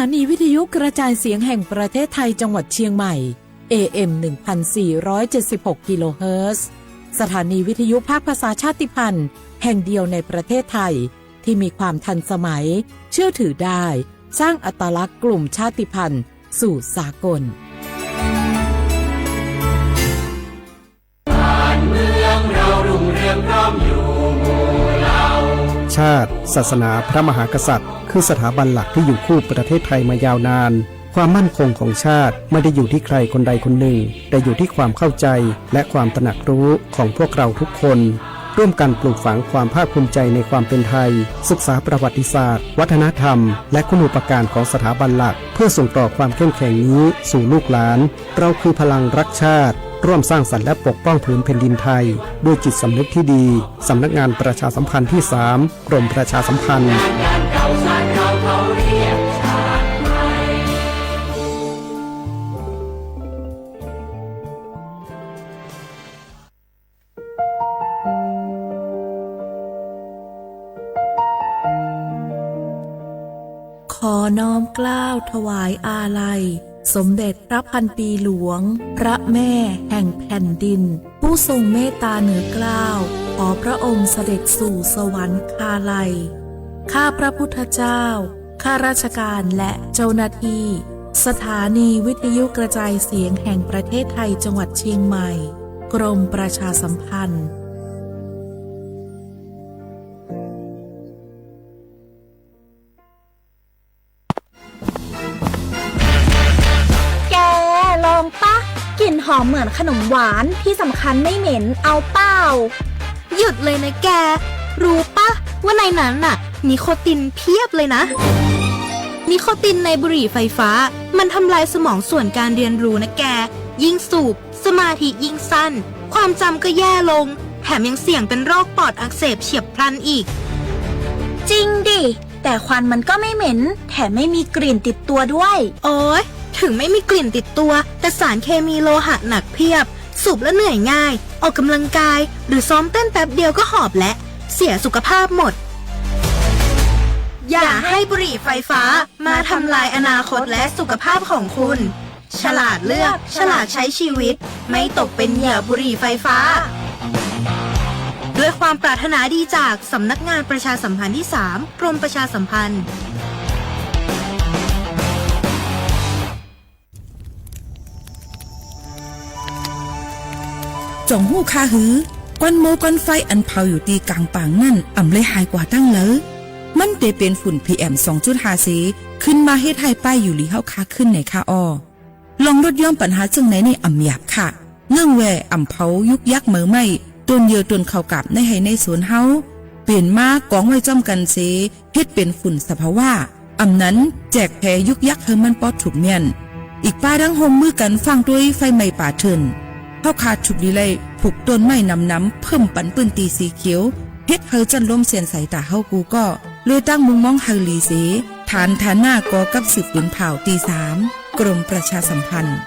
านีวิทยุกระจายเสียงแห่งประเทศไทยจังหวัดเชียงใหม่ AM 1476 กิโลเฮิรตซ์สถานีวิทยุภาคภาษาชาติพันธุ์แห่งเดียวในประเทศไทยที่มีความทันสมัยเชื่อถือได้สร้างอัตลักษณ์กลุ่มชาติพันธุ์สู่สากลชาติศาสนาพระมหากษัตริย์คือสถาบันหลักที่อยู่คู่ประเทศไทยมายาวนานความมั่นคงของชาติไม่ได้อยู่ที่ใครคนใดคนหนึ่งแต่อยู่ที่ความเข้าใจและความตระหนักรู้ของพวกเราทุกคนร่วมกันปลูกฝังความภาคภูมิใจในความเป็นไทยศึกษาประวัติศาสตร์วัฒนธรรมและคุณูปการของสถาบันหลักเพื่อส่งต่อความเข้มแข็งนี้สู่ลูกหลานเราคือพลังรักชาติร่วมสร้างสรรค์และปกป้องผืนแผ่นดินไทยด้วยจิตสำนึกที่ดีสำนักงานประชาสัมพันธ์ที่ 3 กรมประชาสัมพันธ์ขอน้อมเกล้าถวายอาลัยสมเด็จพระพันปีหลวงพระแม่แห่งแผ่นดินผู้ทรงเมตตาเหนือเกล้าขอพระองค์เสด็จสู่สวรรคาลัยข้าพระพุทธเจ้าข้าราชการและเจ้าหน้าที่สถานีวิทยุกระจายเสียงแห่งประเทศไทยจังหวัดเชียงใหม่กรมประชาสัมพันธ์ลองปะกลิ่นหอมเหมือนขนมหวานที่สำคัญไม่เหม็นเอาเปล่าหยุดเลยนะแกรู้ปะว่าในนั้นน่ะนิโคตินเพียบเลยนะนิโคตินในบุหรี่ไฟฟ้ามันทำลายสมองส่วนการเรียนรู้นะแกยิ่งสูบสมาธิยิ่งสั้นความจำก็แย่ลงแถมยังเสี่ยงเป็นโรคปอดอักเสบเฉียบพลันอีกจริงดิแต่ควันมันก็ไม่เหม็นแถมไม่มีกลิ่นติดตัวด้วยโอ๊ยถึงไม่มีกลิ่นติดตัวแต่สารเคมีโลหะหนักเพียบสูบแล้วเหนื่อยง่ายออกกำลังกายหรือซ้อมเต้นแป๊บเดียวก็หอบและเสียสุขภาพหมดอย่าให้บุหรี่ไฟฟ้ามาทำลายอนาคตและสุขภาพของคุณฉลาดเลือกฉลาดใช้ชีวิตไม่ตกเป็นเหยื่อบุหรี่ไฟฟ้าด้วยความปรารถนาดีจากสำนักงานประชาสัมพันธ์ที่ 3 กรมประชาสัมพันธ์จ่องหู้คาหือก้อนโมก้อนไฟอันเผาอยู่ตีกลางป่างนั่นอ่ำเลยหายกว่าตั้งเลยมันเตเป็นฝุ่น PM 2.5 สีขึ้นมาเฮ็ดให้ป้ายอยู่ลีเฮาคาขึ้นในคาออลองลดย่อมปัญหาจึงไหนในอ่ำหยาบค่ะเงื่องแวอ่ำเผายุกยักเหมือไม่ต้นเยือต้นเข้ากับในให้ในสวนเฮาเปลี่ยนมากองไว้จ้อมกันเสเฮ็ดเป็นฝุ่นสภาวะอ่ำนั้นแจกแพยุกยักเฮมันปอดถูกเมียนอีกป้าดังโฮมมือกันฟังด้วยไฟไหม้ป่าเถินเฮาขาดฉุกดีเลยผูกต้นไม้น้ำเพิ่มปันปืนตีสีเขียวเฮ็ดเฮาจันลมเสียนใส่ตาเฮากูก็เลยตั้งมุงมองเฮาลีเสฐานหน้ากอกับสืบปืนเผาตี 3กรมประชาสัมพันธ์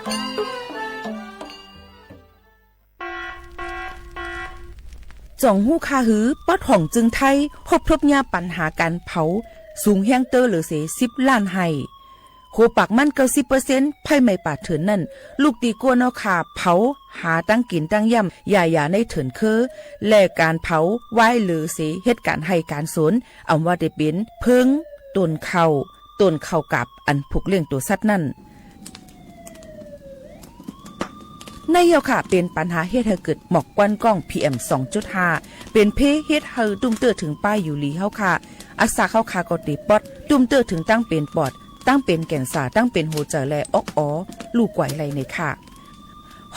จ่องหู้คาหือป๊อดห่องจึงไทยพบทบยาปัญหาการเผาสูงแห้งเตอร์หรือเส10 ล้านไห้โคปากมัน90%ไผ่ไม่ป่าเถินนั่นลูกตีกัวนอขาเผาหาตั้งกินตั้งย่ำอย่าในเถินคือแลกการเผาไว้หรือเสเหตุการให้การสนอำว่าได้เป็นเพิงต้นเข้ากับอันผูกเลี้ยงตัวสัตว์นั่นในเยาค่ะเป็นปัญหาเฮ็ดให้เกิดหมอกควันกล้อง PM 2.5 เป็นเพเฮ็ดให้ตุ้มเตอถึงป้ายอยู่ลีเฮาค่ะอักษาเข้าคาก็ติปอดตุ้มเตอถึงตั้งเป็นปอดตั้งเป็นแก่นสาตั้งเป็นหัวใจและลูกไหวไหลในค่ะ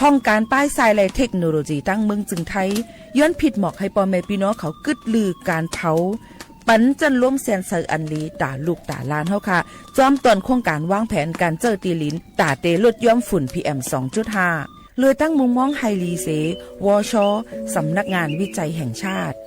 ห้องการป้ายทรายและเทคโนโลยีตั้งเมืองจึงไทยย้อนผิดหมอกให้พ่อแม่พี่น้องเขากึดลือการเผาปันจันล้มแสนเซออันลีตาลูกตาลานเฮาค่ะจอมตอนโครงการวางแผนการเจอตีลินตาเตลดย่อมฝุ่น PM 2.5 เลยตั้งมุมมองไฮลีเสวชสำนักงานวิจัยแห่งชาติ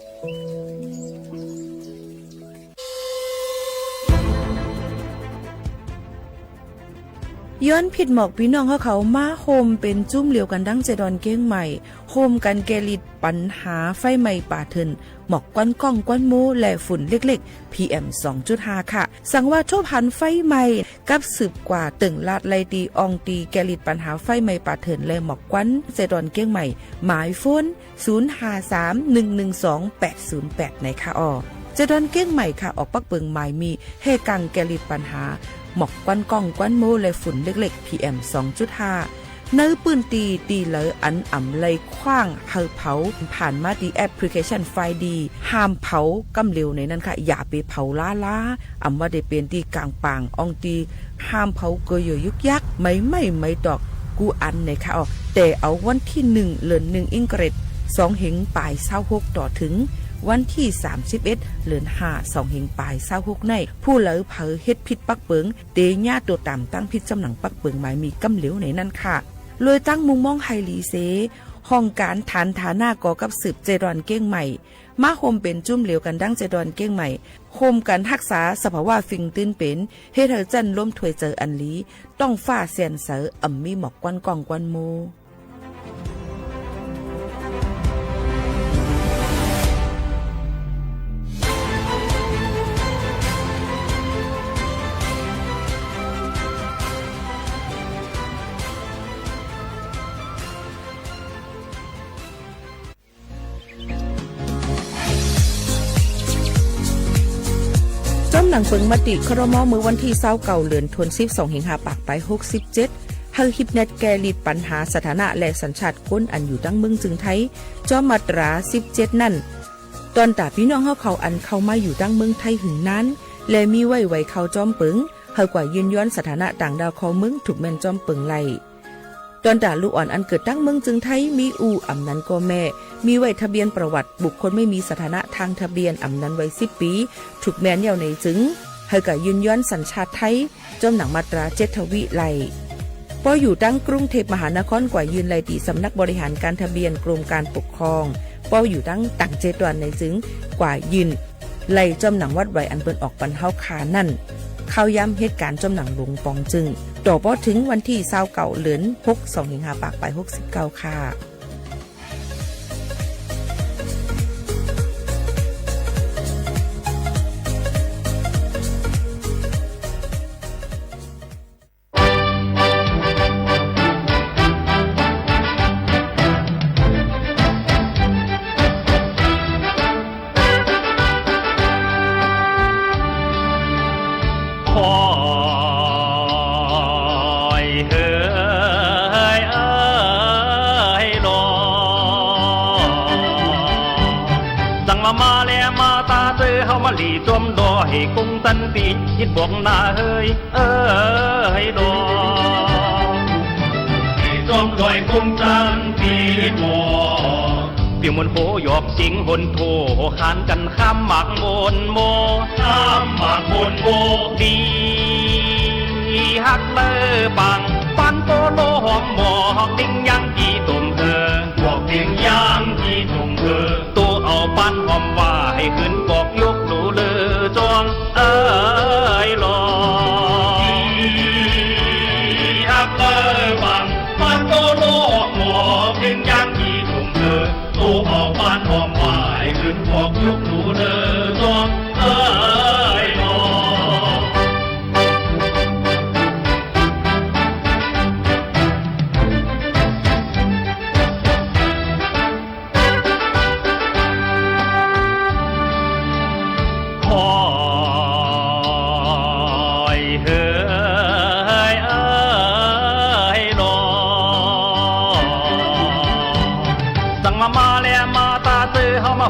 ย้อนผิดหมอกพี่น้องเขามาโฮมเป็นจุ้มเหลียวกันดังเจดอนเก้งใหม่โฮมกันแกลิดปัญหาไฟไหม้ป่าเถินหมอกก้อนก้องก้อนมูและฝุ่นเล็กๆ PM 2.5 ค่ะสั่งว่าโชพันไฟไหม้กับสืบกว่าตึงลาดไลตีอองตีแกลิดปัญหาไฟไหม้ป่าเถินและหมอกก้อนเจดอนเก้งใหม่หมายโฟน0531128808ในค่ะเจดอนเก้งใหม่ค่ะออกปักเบิงหมายมีเฮกังแกลิดปัญหาหมอกควันก้องควันโมและฝุ่นเล็กๆ PM 2.5 เนื้อปืนตีเหลออันอ่ำเลยคว้างเผาผ่านมาดีแอปพลิเคชันไฟดีห้ามเผากำเร็วในนั้นค่ะอย่าไปเผาล้าอ่ำว่าได้เป็นตีกลางปางอองตีห้ามเผาเกยยุกยักไม่ดอกกูอันในค่ะแต่เอาวันที่1เดือน1อิงเกรด2เหงปลาย26ต่อถึงวันที่31เดือน5 2เหงปลาย26ในผู้เหลอเผอเฮ็ดผิดปักเปิงเตญ่าตัวตามตั้งผิดจำหนังปักเปิงหมายมีกำเหลวในนั้นค่ะเลยตั้งมุมมองไฮลีเซห้องการฐานฐาหน้าก่อกับสืบเจดอนเก้งใหม่มาโฮมเป็นจุ่มเหลวกันดังเจดอนเก้งใหม่โฮมกันรักษาสภาวะฟิงตื้นเป็นเฮ็ดให้จันล้มถวยเจออันลีต้องฟ้าเสียนเสออ่ำมีหมอกกวนกองกวนโมจ้ำหนังเปิงมติครม.มือวันที่29เดือนธันวาคม25ปากไป67เฮาฮิปเน็ตแกลิดปัญหาสถานะและสัญชาติคนอันอยู่ตั้งเมืองจึงไทยจอมมาตรา17นั่นตอนตาพี่น้องเขาอันเข้ามาอยู่ตั้งเมืองไทยหึงนั้นและมีไว้เข้าจอมเปิงเฮากว่ายืนย้อนสถานะต่างดาวของเมืองถูกแม่นจอมเปิงไล่ตอนตาลูกอ่อนอันเกิดตั้งเมืองจึงไทยมีอู่อำนั้นก็แม่มีไว้ทะเบียนประวัติบุคคลไม่มีสถานะทางทะเบียนอำนั้นไว้10ปีถูกแม่นยาวในจึงเฮาก็ยืนย้อนสัญชาติไทยจอมหนังมาตรา7ทวิไลพออยู่ตั้งกรุงเทพมหานครกว่ายืนไลตีสำนักบริหารการทะเบียนกรมการปกครองพออยู่ตั้งต่างเจดวนในจึงกว่ายืนไลจอมหนังวัดไว้อันเปิ้นออกปันเฮาคานั่นเข้าย้ำเหตุการณ์จอมหนังหลวงปองจึงต่อพอถึงวันที่29เดือน6 25ปากไป69ค่ะลีจอมดอให้คงตันปีคิดบอกหน้าเฮ้ยให้ดอให้จอมดอยคงตันปีบอกเปียมนโผหยอกสิงหนโถขานกันข้ามหมากโมนโมข้ามหมากโมนโมดีฮักเลอปังปันโตโลหอมหมอกดิ้งยังกี่ตุ่มเธอบอกดิ้งยังกี่ตุ่มเธอตัวเอาปันหอมว่าให้ขึ้นบอกยกดูเลอจองหลอฮักเลอปังปันโตโลหมอกดิ้งยังกี่ตุ่มเธอตัวเอาปันหอมว่าให้ขึ้นบอกยกดูเลอจองหลอ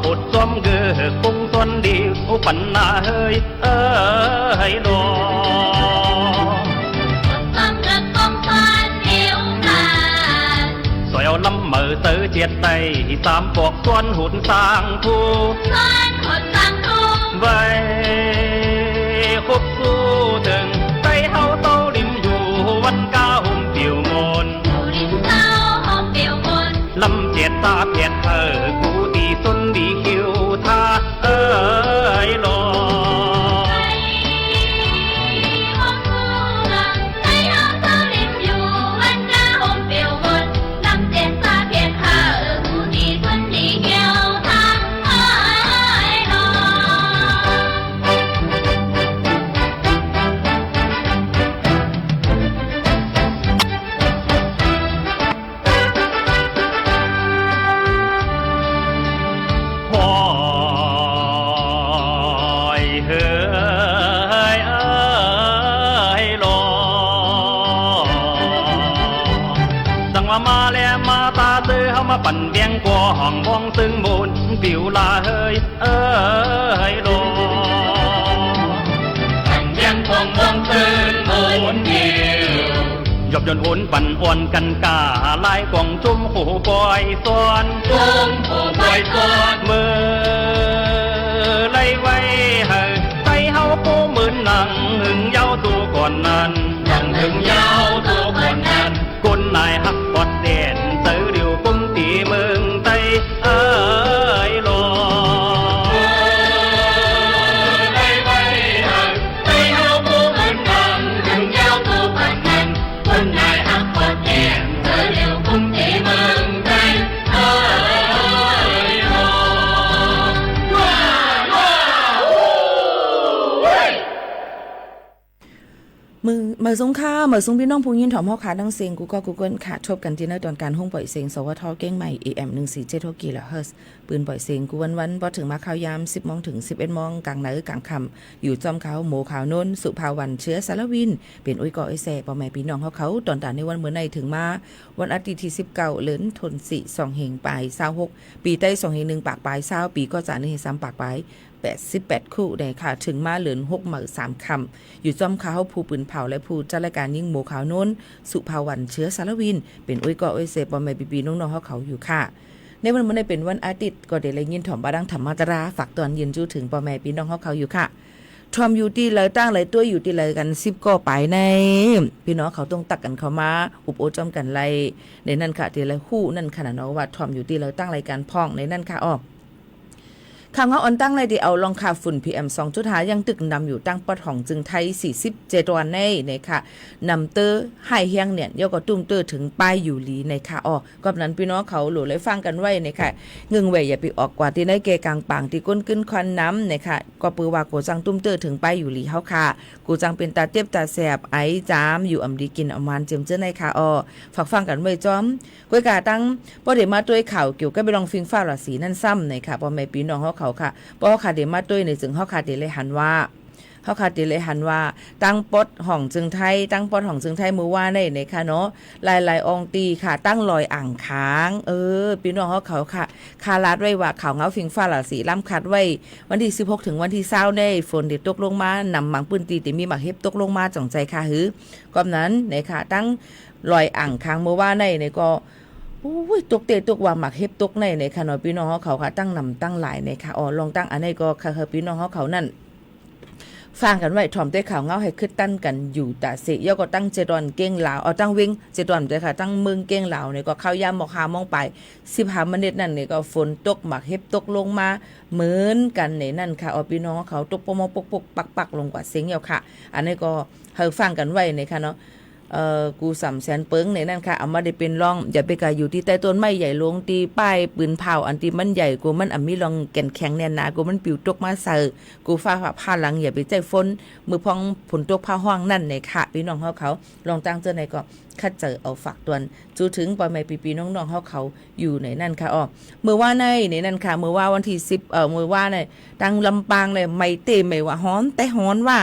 หดจอมเกือคงตนเดียวปันนาเฮ้ยให้ดอต้มเรือคงพันเดียวกันสอยเอาลำเมื่อเตอเจียดใจสามปอกส่วนหุ่นสร้างผู้ส่วนหุ่นสร้างผู้ไว้คบสู้ถึงใจเฮาเต้าริมอยู่วันก้าห่มเปียวมนอยู่ริมเต้าห่มเปียวมนลำเจียดตาเพียดกูดีสุนดีคิวท่าหลอใจห้องคู่รักใจเฮาเต้าริม มาแล้วมาตาซื้อเฮามาปั่นเบียงกว่าห้องวองซึ่งบุญปิวลาเฮ้ยโลปั่นเบียงกว่างวองซึ่งบุญปิวยบยนต์อุ่นปั่นอ่อนกันกาลายกล่องจุ่มหูปอยซ้อนจุ่มหูปอยซ้อนมือไล่ไว้เฮ้ยใจเฮาปูมืนหนังหึงเย้าตัวก่อนนั้นยังหึงเย้าตัวก่อนนั้นกุนนายหักปอดเด่นเตอเดียวกุ้มตีเมืองไตโลไล่ไว้เฮ้ยใจเฮาปูมืนหนังหึงเย้าตัวก่อนนั้นกุนนายหักปอดเด่นเตอเดียวกุ้มตีเมืองไตโลมือสงค่ามือสงพี่น้องผู้ยินถ่อมเฮาขาดังเสียงกูก็กูเกิลค่ะชบกันที่ในตอนการห้องปล่อยเสียงสวทเก้งใหม่ AM 147กิโลเฮิรตซ์ปืนปล่อยเสียงกูวันๆพอถึงมาข่าวยาม 10 โมงถึง 11 โมงกลางเหนือกลางค่ำอยู่จอมเขาหมู่ขาวโน้นสุภาวันเชื้อสารวินเป็นอุ้ยก่อไอแซ่พ่อแม่พี่น้องเขาตอนตาในวันเมื่อในถึงมาวันอาทิตย์ที่19เดือนธันวาคม2เฮงปลาย26ปีใต้2เฮง1ปากปลาย20ปีก็จะ1 3ปากปลาย88คู่ได้ค่ะถึงมาเหลือน6หมื่น3คำอยู่จอมเขาผู้ปืนเผาและผู้จัดรายการยิ่งหมู่ขาวโน้นสุภาวันเชื้อสารวินเป็นอุ้ยก่ออุ้ยเสปอมแม่ปีน้องๆเขาอยู่ค่ะในวันมื้อนี้เป็นวันอาทิตย์ก็ได้เลยยินถ่อมบาดังธรรมตราฝากตอนเย็นจู้ถึงปอแม่พี่น้องเขาอยู่ค่ะทอมอยู่ที่เลยตั้งเลยตัวอยู่ที่เลยกัน10ก็ไปในพี่น้องเขาต้องตักกันเข้ามาอุบโอจอมกันไล่ในนั่นค่ะที่เลยคู่นั่นขนาดเนาะว่าทอมอยู่ที่เลยตั้งรายการพ่องในนั่นค่ะข่าวเงาออนตั้งเลยที่เอาลองค่าฝุ่น PM 2.5 ยังตึกนำอยู่ตั้งปอดของจึงไทย47วันในค่ะนำเตอร์ไฮเฮียงเนี่ยยก็ตุ้มเตอร์ถึงป้ายอยู่หลีในค่ะก็นั้นพี่น้องเขาหลุเลยฟังกันไว้ในค่ะเงึงเว่ยอย่าไปออกกว่าที่ในเกกลางปางที่ก้นขึ้นควันน้ำในค่ะก็ปือว่ากูจังตุ้มเตอร์ถึงป้ายอยู่หลีเฮาค่ะกูจังเป็นตาเจ็บตาแสบไอจามอยู่อำดีกินอำมันเจิมเจ้าในค่ะฝากฟังกันไว้จอมก้อยกาตั้งบ่ได้มาด้วยข่าวเกี่ยวกับไปลองฟิงฟ้าราศีนั่นซ้ำในค่ะพ่อแม่พี่น้องเขาค่ะเพราะเขาขาดเดมาด้วยในจึงเขาขาดเดเลยหันว่าตั้งปดห้องจึงไทยมือว่าในค่ะเนาะลายองตีค่ะตั้งลอยอ่างค้างพี่น้องเขาค่ะคาลาดไว้ว่าข่าวเงาฟิงฟ้าราศีล้ำคัดไว้วันที่16ถึงวันที่20ได้ฝนเด็ดตกลงมานำหมังปืนตีแต่มีหมักเห็บตกลงมาจ่องใจค่ะหือก็นั้นในค่ะตั้งลอยอ่างค้างมือว่าในก็ตกเตะตกว่าหมักเห็บตกในค่ะเนาะพี่น้องเขาค่ะตั้งนำตั้งหลายในค่ะลองตั้งอันนี้ก็ค่ะพี่น้องเขานั่นฟังกันไว้ถ่อมได้ข่าวเงาให้ขึ้นตั้นกันอยู่แต่เสียก็ตั้งเจดอนเก้งลาวตั้งวิ่งเจดอนเลยค่ะตั้งเมืองเก้งลาวเนี่ยก็เข้ายามหมอกหามองไป15 นาทีนั่นเนี่ยก็ฝนตกหมักเห็บตกลงมาเหมือนกันในนั่นค่ะพี่น้องเขาตกปมปกปักลงกว่าเสียงเหี่ยวค่ะอันนี้ก็ให้ฟังกันไว้ในค่ะเนาะกู300,000เปิงในนั่นค่ะเอามาได้เป็นร่องอย่าไปกะอยู่ที่ใต้ต้นไม้ใหญ่ลงตีป้ายปืนเผาอันที่มันใหญ่กูมันมีรองแก่นแข็งแน่นหนากูมันปิวตกมาใส่กูฟ้าผ้าหลังอย่าไปใจฝนมือพองฝนตกผ้าห้องนั่นในค่ะพี่น้องเขาลองตั้งเจอในก็คัดเจอเอาฝากตวนจูถึงปอยใหม่ปีน้องเขาอยู่ในนั่นค่ะมือว่าในนั่นค่ะมือว่าวันที่10มือว่าในตั้งลำปางเลยไม่เตะไม่ว่าฮ้อนแต่ฮ้อนว่า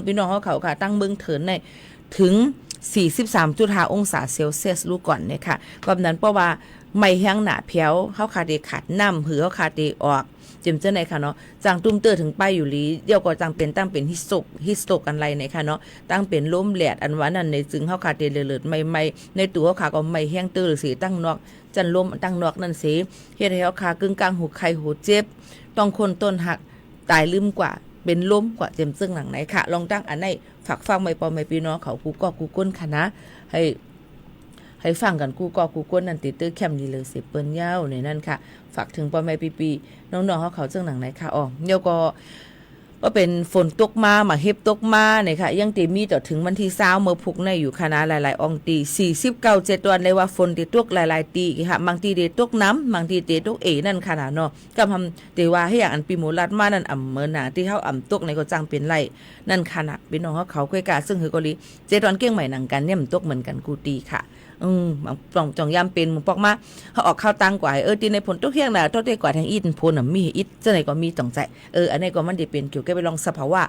พี่น้องเขาค่ะตั้งเบิ่งเถินในถึง43.5 องศาเซลเซียสรู้ก่อนเนี่ยค่ะก็นั้นเพราะว่าไม่แห้งหนาเพียวเขาขาดขาดน้ำหือเขาขาดออกเจมเจ้าไหนค่ะเนาะจังตุ้มเตอร์ถึงป้ายอยู่ลีเดี๋ยวก็จังเป็นตั้งเป็นฮิสโตกกันไรเนี่ยค่ะเนาะตั้งเป็นล้มแหลดอันว่านั่นในจึงเขาขาดเลือดไม่ในตัวเขาขาก็ไม่แห้งเตอร์หรือสีตั้งนอกจันล้มตั้งนอกนั่นสิเฮ็ดให้เขาขากึ่งกลางหูไข้หูเจ็บต้องคนต้นหักตายลืมกว่าเป็นล้มกว่าเจมซึ่งหลังไหนค่ะลองตั้งอันไหนฝากฟังไม่ปอไม่พี่น้องเขากูก็กูก้นค่ะนะให้ฟังกันกูก็กูก้นนั่นติดตื้อแคมดีเลยสิเปิ้นยาวในนั่นค่ะฝากถึงปอไม่ปีน้องๆเขาซึ่งหลังไหนค่ะเดี๋ยวก็ว่าเป็นฝนตกมาหมาเห็บตกมาเนี่ยค่ะยังตีมีต่อถึงวันที่20เมื่อพุกในอยู่คณะหลายๆองตี49 7วันเลยว่าฝนติตกหลายๆตีค่ะบางทีเดตกน้ำบางทีเดตกนั่นขนาดเนาะก็ทำแต่ว่าให้อย่างอันปีหมูรัดมานั่นเมื่อหนาที่เขาตกในก็จังเป็นไรนั่นขนาดพี่น้องเขาคุยกันซึ่งคือกอลี7วันเก้งใหม่หนังกันเนี่ยมันตกเหมือนกันกูตีค่ะจองยามเป็นมึงปอกมาเขาออกข้าวตังกว่าที่ในผลตกเที่ยงน่ะตกได้กว่าทางอีนพลมีอีจะไหนก็มีจ่องใจอันนี้ก็มันได้เป็นเกี่ยวกับไปลองสภาวะ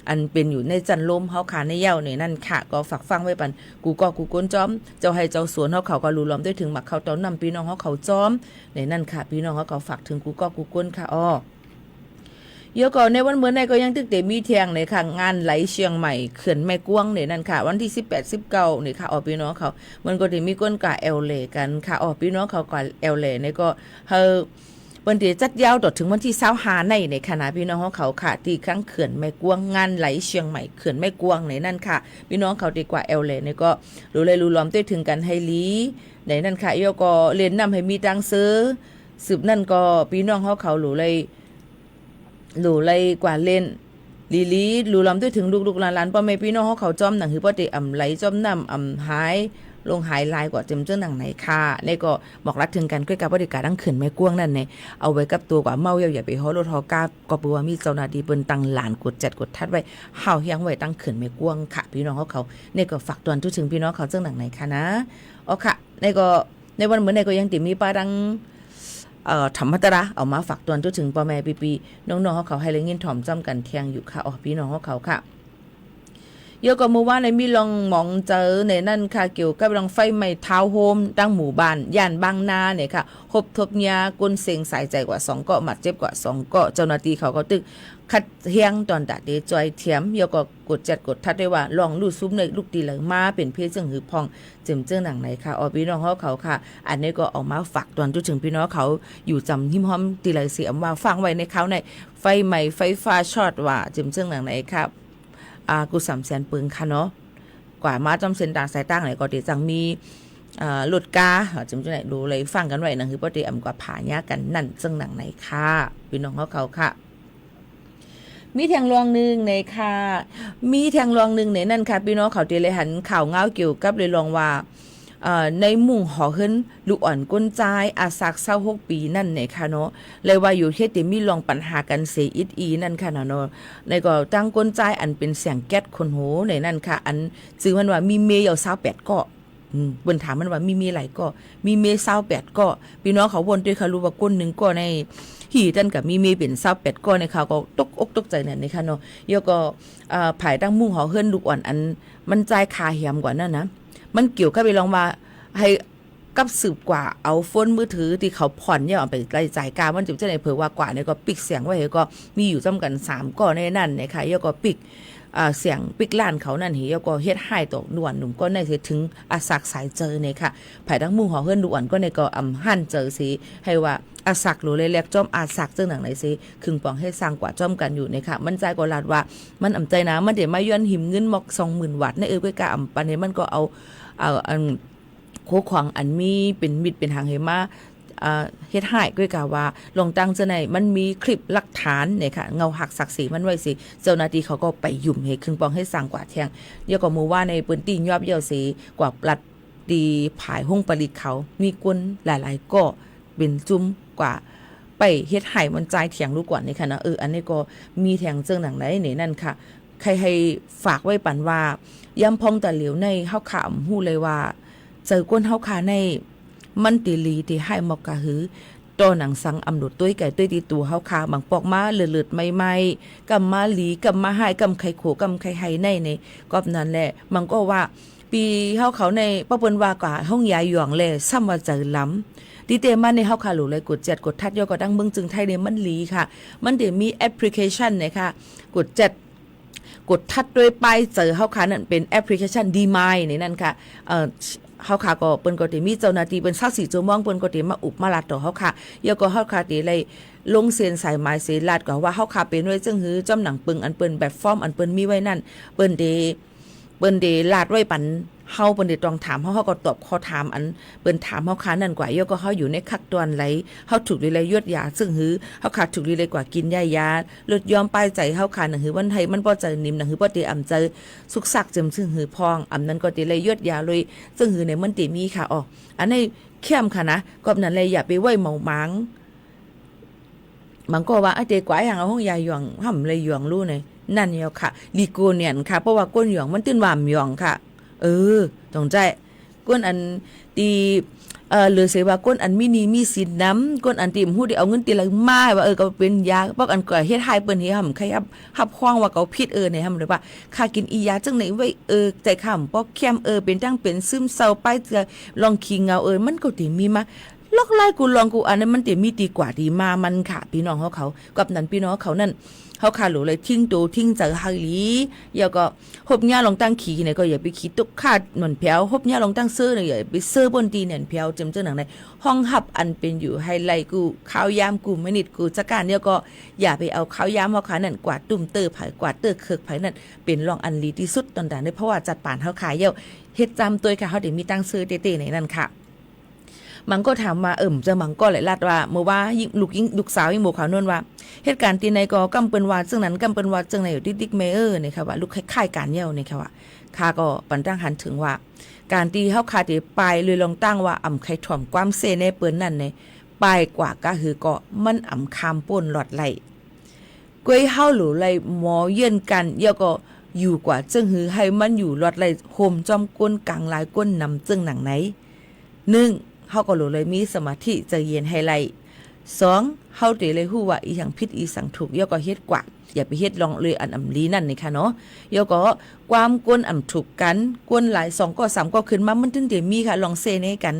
อันเป็นอยู่ในจันลมเฮาขาในเย้าในนั่นค่ะก็ฝากฟังไว้ปันกูก็กูก้นจ้อมเจ้าให้เจ้าสวนเฮาเขาก็รู้ล้อมด้วยถึงหมักเขาเต้านำพี่น้องเฮาเขาจ้อมในนั่นค่ะพี่น้องเฮาก็ฝากถึงกูก็กูก้นค่ะอ้อเยอะก่อนในวันเมื่อในก็ยังตึกเตมีเทียงในค่ะงานไหลเชียงใหม่เขื่อนแม่กวงในนั่นค่ะวันที่18 19นี่ค่ะออกพี่น้องเขามันก็ได้มีก้นกะแอลเลกันค่ะออกพี่น้องเขาก็แอลเลในก็เฮาเปิ้นได้จัดยาวต่อถึงวันที่25ในคณะพี่น้องเขาค่ะที่ครั้งเขื่อนแม่กวงงานไหลเชียงใหม่เขื่อนแม่กวงในนั่นค่ะพี่น้องเขาดีกว่าแอลเลในก็รู้เลยรู้ล้อมด้วยถึงกันให้ลีในนั่นค่ะเยอะก็เรียนนำให้มีตังซื้อสืบนั่นก็พี่น้องเขารู้เลยกว่าเล่นลีรู้ลำด้วยถึงลูกๆหลานๆพ่อแม่พี่น้องเขาจอมหนังคือพ่อเตอ่ำไหลจอมน้ำอ่ำหายลงหายลายกว่าเต็มเจ้าหนังไหนค่ะนี่ก็บอกรัดถึงกันด้วยกับบริการดังขืนแม่กวงนั่นเนี่ยเอาไว้กับตัวกว่าเมาอย่าไปฮอรถฮอกาก็ปัวมีเจ้าหน้าที่เปิ้นตั้งหลานกดจัดกดทัดไว้เฮาเฮียงไว้ตั้งขืนแม่กวงค่ะพี่น้องเขานี่ก็ฝากตอนทุกถึงพี่น้องเขาเจ้าหนังไหนค่ะนะอ๋อค่ะนี่ก็ในวันเหมือนในก็ยังติมีป้าดังธรรมะตระเอามาฝากตวนจนถึงพ่อแม่ปีน้องๆเขาให้เลยเงินถ่อมจ้ำกันเที่ยงอยู่ค่ะอ๋อพี่น้องเขาค่ะเยอะกว่าเมื่อวานในมีลองมองเจอในนั่นค่ะเกี่ยวกับลองไฟไหม้ทาวน์โฮมตั้งหมู่บ้านย่านบางนาเนี่ยค่ะหบทบยากุนเสียงสายใจกว่า2เกาะหมัดเจ็บกว่า2เกาะเจ้าหน้าที่เขาก็ตึกคัดเฮียงตอนตาเดจอยเทียมเยอะก็กดจัดกดทัดได้ว่าลองลูกซุ้มในลูกตีเหลืองมาเป็นเพศจึงหือพองเจิมเจ้าหนังไหนค่ะอ๋อพี่น้องเขาค่ะอันนี้ก็ออกมาฝากตอนจุดถึงพี่น้องเขาอยู่จำหิมห้อมตีเหลืองเสียมว่าฟังไว้ในเขาในไฟไหม้ไฟฟ้าช็อตว่าเจิมเจ้าหนังไหนครับกู300,000 ปึงค่ะเนาะกว่ามาจำเส้นต่างสายตั้งไหนก็เดี๋ยวจังมีหลุดกาจำจะไหนดูเลยฟังกันไว้นะคือปกติกว่าผาญากันนั่นซึ่งหนังไหนค่ะพี่น้องเขาค่ะมีแทงลวงหนึ่งในค่ะมีแทงลวงหนึ่งในนั่นค่ะพี่น้องเขาเตเลยหันข่าวเงาเกี่ยวกับเลยลองว่าในหมู่หอเฮิรนลูกอ่อนก้นใจอาสัก26 ปีนั่นเนี่ยค่ะเนาะเลยว่าอยู่ที่มีลองปัญหากันเสียอีนั่นค่ะเนาะในก็ตั้งก้นใจอันเป็นเสียงแก๊สคนโหในนั่นค่ะอันชื่อมันว่ามีเมย์เอา28เกาะบนถามมันว่ามีหลายเกาะมีเมย์28เกาะพี่น้องเขาวนด้วยเขารู้ว่าก้นหนึ่งเกาะในหี่ท่านกับมีเมย์เป็น28เกาะในเขาก็ตกอกตกใจเนี่ยนะคะเนาะยก็ภายตั้งหมู่หอเฮิรนลูกอ่อนอันมันใจคาเหี่ยมกว่านั่นนะมันเกี่ยวกับไปลองมาให้กับสืบกว่าเอาโฟนมือถือที่เขาผ่อนเนี่ยเอาไปไล่จ่ายการมันจุดจะไหนเผื่อว่ากว่าเนี่ยก็ปิกเสียงไว้ก็มีอยู่จำกัน3ก้อนในนั่นนะคะยก็ปิกเสียงปิกล้านเขานั่นเหี่ยก็เฮ็ดให้ตกด่วนหนุ่มก็ในเสียถึงอาสักสายเจอเนี่ยค่ะภายทั้งหมู่หอเฮิรนด่วนก็ในก็หั่นเจอสิให้ว่าอาสักหรือเลยเรียกจ้อมอาสักเจ้าหนังไหนสิคึงปองให้สร้างกว่าจ้อมกันอยู่เนี่ยค่ะมันใจก็ลาดว่ามันใจนะมันเดี๋ยวมาย้อนหิมเงินหมอก 20,000 วัตต์ในก็กะปันนี้มันก็เอาโคขวางอันมีเป็นมิดเป็นหางเหมาเฮ็ดให้ด้วยกะว่าลงตั้งจะไหนมันมีคลิปหลักฐานเนี่ยค่ะเงาหักศักดิ์ศรีมันไว้สิเจ้าหน้าที่เขาก็ไปยุ่มให้ครึ่งปองให้สั่งกว่าแทงเยอะกว่ามือว่าในปืนตียอบเยี่ยวสีกว่าปลัดดีผายห้องปลิดเขามีกวนหลายๆก็เป็นจุ้มกว่าไปเฮ็ดให้มันใจเถียงรู้กว่านี่ค่ะนะอันนี้ก็มีแทงเจิงหนังไหนนี่นั่นค่ะใครให้ฝากไว้ปันว่าย้ำพองแต่เหลียวในเฮาขามฮู้เลยว่าเจอก้นเฮาขาในมันตีลีที่ให้มอกกะหือตอหนังสังอำหนดตุ้ยไก่ตุ้ยตีตัวเฮาขาบางปอกมาเลือดๆใหม่ๆกำมาหลีกำมาให้กำไข่โขกำไข่ไห้ในก็นั้นแหละมันก็ว่าปีเฮาเขาในป้าเปิ้นว่ากว่าห้องยายหยวงแลซ้ำว่าเจอล้ำดีเตมันในเฮาขาหลูเลยกด7กดทัดย่อก็ดังเมืองจึงไทยเนี่ยมันหลีค่ะมันเดี๋ยวมีแอปพลิเคชันนะคะกด7กดทัดด้วยไปเจอเฮาขานั่นเป็นแอปพลิเคชันดีมายในนั่นค่ะเฮาขาก็เปิ้นก็สิมีเจ้าหน้าที่เป็น24 ชั่วโมงเปิ้นก็สิมาอุบมาลัดต่อเฮาขาแล้วก็เฮาขาสิเลยลงเซ็นสายหมายเสลัดก็ว่าเฮาขาเป็นไว้จึงหือจำหนังปึงอันเปิ้นแบบฟอร์มอันเปิ้นมีไว้นั่นเปิ้นเดลาดไว้ปันเฮาเปิ้นได้ต้องถามเฮาก็ตอบข้อถามอันเปิ้นถามเฮาขานั่นกว่าก็เฮาอยู่ในคักตอนไหลเฮาถูกเลยยวดยาซึ่งหือเฮาขาถูกเลยกว่ากินยาลดยอมป้ายใจเฮาขานั่นหือวันไทยมันบ่เจอนิ่มนั่นหือบ่ได้เจอสุกซักจึมซึ่งหือพองนั้นก็ได้ยวดยาเลยซึ่งหือในมันติมีค่ะอันนี้เข้มค่ะนะก็นั้นเลยอย่าไปไว้เมามังมันก็ว่าเตกว่าอย่างห้องยาหยวงห่ำเลยหยวงรู้เนี่ยนั่นเนี่ยค่ะลีโกเนียนค่ะเพราะว่าก้นหยวงมันตื้นหวามหยวงค่ะตรงใจ ก้นอันตีหรือเสว่าก้นอันมีหนี้มีสินน้ำก้นอันตีมฮู้ได้เอาเงินตีละมาว่าก็เป็นยาพวกอันก็เฮ็ดให้เปิ้นเฮ็ดหำใครฮับคว้างว่าเขาผิดเนี่ยหำหรือว่าค่ากินอียาจังไหนไว้ใจข้ามปอกแคมเป็นจังเป็นซึมเศร้าไปจะลองขี้เหงามันก็ติมีมาลอกไล่กูลองกูอันนั้นมันติมีดีกว่าดีมามันค่ะพี่น้องเขากับนั้นพี่น้องเขานั่นเขาขาหลูเลยทิ้งตัวทิ้งใจหลีอย่าก็หบหญ้าลองตั้งขี่เนี่ยก็อย่าไปขี่ตุกขาดเหมือนแผวหบหญ้าลองตั้งเสื้อเนี่ยอย่าไปเสื้อบนตีเนี่ยแผวจำเจ้าหนังในห้องหับอันเป็นอยู่ไฮไลท์กูข้าวยามกูไม่นิดกูจักการเนี่ยก็อย่าไปเอาข้าวยามเขาขานั่นกวาดตุ่มเตอร์ไผ่กวาดเตอร์เคิกไผ่นั่นเป็นรองอันลีที่สุดตอนนั้นเพราะว่าจัดป่านเขาขายเย้าเฮ็ดจำตัวค่ะเขาเดี๋ยวมีตั้งเสื้อเต้ๆในนั้นค่ะมันก็ถามมาจะมันก็เลยลาดว่าเมื่อว่าลูกสาวยิ่งโมขาวนวลว่าเหตุการณ์ที่ในก็กำเปิ้นว่าซึ่งนั้นกำเปิ้นว่าซึ่งในอยู่ติ๊กเมเออร์นี่ค่ะว่าลูกคล้ายๆการเยี่ยวนี่ค่ะว่าข้าก็ปันตั้งหันถึงว่าการที่เฮาคาที่ไปเลยลองตั้งว่าอ่ำใครถ่อมความเซในเปิ้นนั่นในไปกว่าก็คือก็มันอ่ำคามป่นหลอดไหลกวยเฮาหลูไหลหมอเย็นกันเยี่ยวก็อยู่กว่าจึงหือให้มันอยู่หลอดไหลโฮมจอมก้นกลางลายก้นนำจึงหนังไหน1เฮาก็รู้เลยมีสมาธิใจเย็นให้ไล่2เฮาได้เลยฮู้ว่าอีหยังผิดอีสังถูกย่อก็เฮ็ดกว่าอย่าไปเฮ็ดลองเลยอันอำลีนั่นนี่ค่ะเนาะย่อก็ความกวนอำถูกกันกวนหลาย2ก็3ก็ขึ้นมามันถึงได้มีค่ะลองเซเนกัน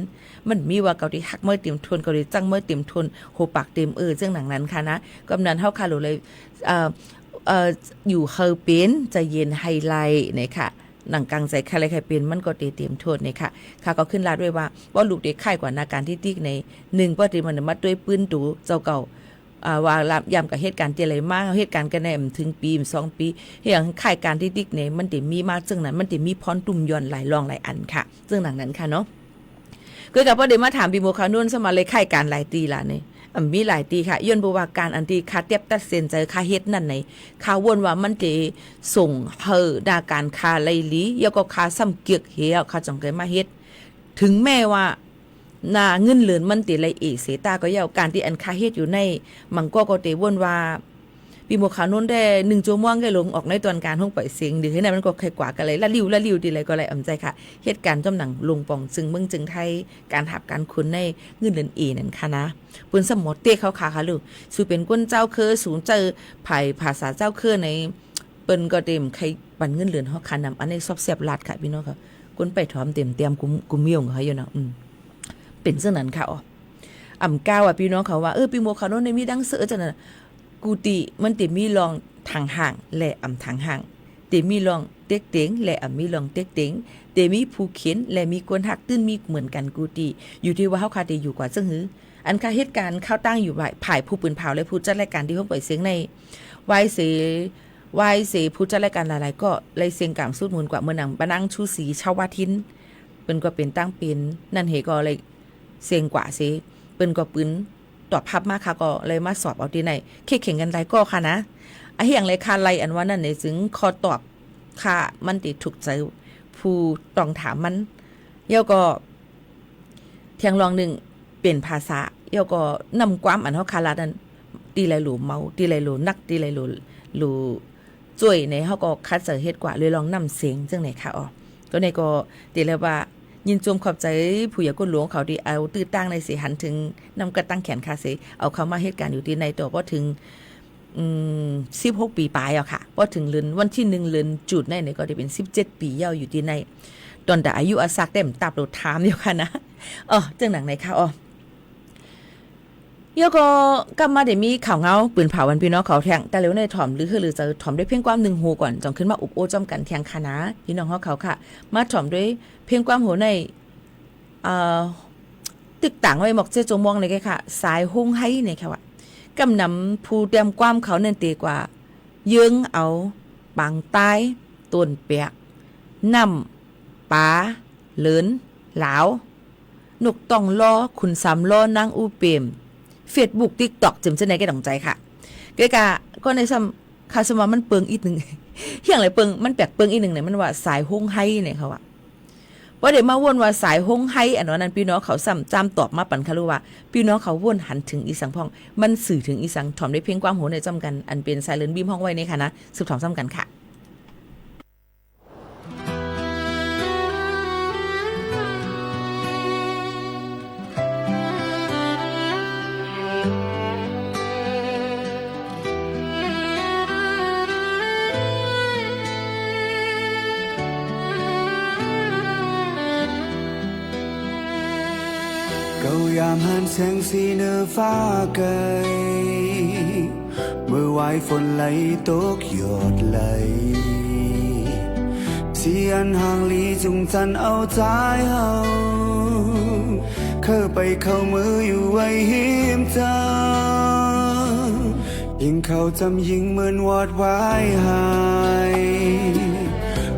มันมีว่าเกาที่ฮักเมื่อเต็มทนเกาที่จังเมื่อเต็มทนโหปากเต็มจังหนังนั้นค่ะนะกำนั้นเฮาค่ะรู้เลยอยู่เฮาเป็นใจเย็นไฮไลท์นี่ค่ะหนังกลางใจใครเป็นมันก็เตรียมโทษนี่ค่ะค่ะก็ขึ้นลาด้วยว่าลูกเด็กไข้กว่านาการที่ติ๊กใน1ปฏิมันมาด้วยปืนตูเจ้าเก่าว่ายามกับเหตุการณ์ที่อะไรมากเหตุการณ์กันแน่ถึงปี2ปีอย่างค่ายการที่ติ๊กในมันติมีมากซึ่งนั้นมันติมีพรตุ่มย้อนหลายรองหลายอันค่ะซึ่งหนังนั้นค่ะเนาะก็กับว่าเดี๋ยวมาถามพี่โมคานุ่นสมาเลยค่ายการหลายตีล่ะนี่มีหลายตีค่ะย้อนบอกว่าการอันที่คาเตียบตัดสินใจคาเฮ็ดนั่นไหนคาวนว่ามันจะส่งดาการคาไลลีแล้วก็คาซ้ำเกียกเหี่ยวคาจังไกมาเฮ็ดถึงแม้ว่านาเงินเหลือนมันติไลเสตาก็ยาวการที่อันคาเฮ็ดอยู่ในมันก็เตวนว่าปีโมขานุ่นได้1ชั่วโมงก็ลงออกในตอนการห้องปล่อยเสียงดีให้นั้นมันก็ใครกว่ากันเลยละลิ้วดีเลยก็เลยใจค่ะเหตุการณ์จำหนังลงปองจึงเมืองจึงไทยการหับการคุณในเงินเหลือนนั่นค่ะนะปืนสมมติเต้เขาค่ะลูกสู่เป็นก้นเจ้าคือสูงเจอภาษาเจ้าคือในเปิ้นก็เต็มใครปันเงินเหลือนเฮาคานำอันนี้ซอบแซ่บลาดค่ะพี่น้องค่ะก้นไปถอมเต็มกุมเมี่ยงเขาอยู่เนาะเป็นเช่นนั้นค่ะก้าวพี่น้องเขาว่าปีโมขานุ่นในมีดังเสือจังนั้นกูติมันติมีลองทางห่างและทางห่างติมีลองเต็กเต็งและมีลองเต็กเต็งติมีผู้เขียนและมีคนหักตื้นมีเหมือนกันกูติอยู่ที่ว่าเฮาคาติอยู่กว่าซึ่งหืออันค่าเหตุการณ์เข้าตั้งอยู่ภายผู้ปืนเผาและผู้จัดรายการที่ห้องปล่อยเสียงในวายเสผู้จัดรายการหลายๆก็เลยเสียงกลางสุดมูลกว่าเมื่อนังปะนั่งชูสีชาวาทินเป็นก็เป็นตั้งเป็นนั่นเหก็เลยเสียงกว่าสิเป็นก็ปืนตอบพับมากค่ะก็เลยมาสอบเอาที่ไหนเข่งกันไรก็ค่ะนะไอ้อย่างไรค่ะไรอันว่านั่นในถึงคอตอบค่ะมันติดถูกใจผู้ต้องถามมันเย่าก็เทียงลองหนึ่งเปลี่ยนภาษาเย่าก็นำความอันเขาคารานั้นตีไรหลูเมาตีไรหลูนักตีไรหลูจ่วยในเขาก็คัดเสเหตุกว่าเลยลองนำเสียงจังไหนค่ะก็ในก็ตีเลยว่ายินจมขอบใจผู้ใหญ่ก้นหลวงเขาที่เอาตื้อตั้งในสิหันถึงนำกระตั้งแขนคาเสเอาเข้ามาเหตุการณ์อยู่ที่ในตัวก็ถึง16 ปีปลายค่ะพอถึงเดือนวันที่1เดือนจุดในก็จะเป็น17 ปีเย้าอยู่ที่ในตอนแต่อายุอาศักเต็มตับโดดถามอยู่ค่ะนะจังหนังไหนค่ะเยก็กลับมาเดี๋ยวมีข่าวเงาปืนเผาวันพี่น้องเขาแทงแต่เร็วในถ่อมหรือจะถ่อมด้วยเพียงความ1 หูก่อนจองขึ้นมาอุบโอจอมกันแทงคณะพี่น้องเขาค่ะมาถ่อมด้วยเพียงความหูในตึกต่างไว้หมอกเจ้าจงมองเลยค่ะสายหงให้เนี่ยค่ะว่ากำนำผู้เตรียมความเขาเนินตีกว่าเยื้องเอาบางใต้ต้นเปียกน้ำป๋าเหลินหลาวนกต้องล้อขุน3ล้อนางอูเปมFacebook TikTok จำเส้นไหนแกต้องใจค่ะเกกะก็ในซ้ำคาสมามันเปิงอีกหนึ่งอย่างไรเปิงมันแปลกเปิงอีกหนึ่งเนี่ยมันว่าสายหงไห้เนี่ยเขาว่าเดี๋ยวมาวนว่าสายหงไห้อันนั้นพี่น้องเขาซ้ำจำตอบมาปั่นคารุว่าพี่น้องเขาวนหันถึงอีสังพองมันสื่อถึงอีสังถ่อมได้เพียงความโหในจำกันอันเป็นสายเลินบีมห้องไว้ในค่ะนะสืบถ่อมซ้ำกันค่ะ ยามหันแสงสีเนื้อฟ้าไกลเมื่อวายฝนไหลตกหยดไหลเสียนห่างลีจุงจันเอาใจเฮาเข้าไปเข้ามืออยู่ไว้หิมเจ้ายิ่งเขาจำยิ่งเหมือนวอดวายหาย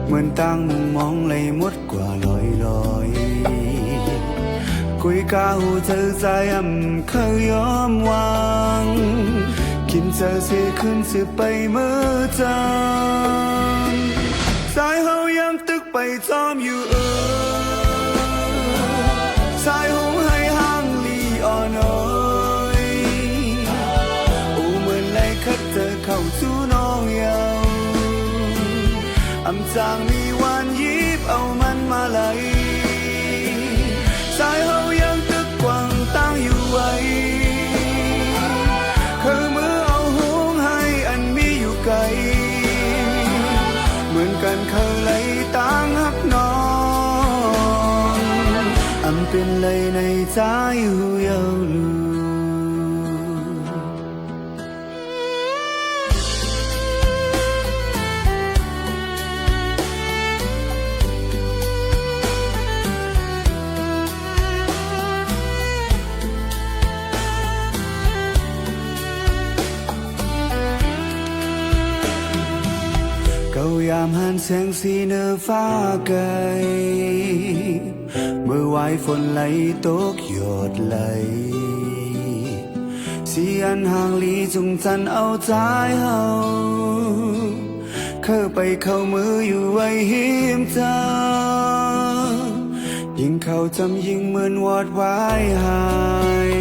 เหมือนตั้งมุมมองไหลหมดกว่าลอยคุยกาหูเธอใจเคยยอมวางคิดเธอเสียขึ้นเสียไปเมื่อจังสายเฮายังตึกไปจอมอยู่สายหงให้ห่างลีอ่อนน้อยเหมือนไหลคัดเธอเข้าสู่น้องเยาจางมีวันยิบเอามันมาไหลสายเฮายังตึกกว้างตั้งอยู่ไว้คือมือเอาหงให้อันมีอยู่ไกลเหมือนกันเคยไหลตั้งหักน้องเป็นไหลในใจหูเยาลูยามหันแสงสีเนื้อฟ้าไกลเมื่อวายฝนไหลตกหยดไหลเสียนห่างลีจุงจันเอาใจเฮาเข้าไปเข้ามืออยู่ไว้หิมเจ้ายิ่งเขาจำยิ่งเหมือนวอดวายหาย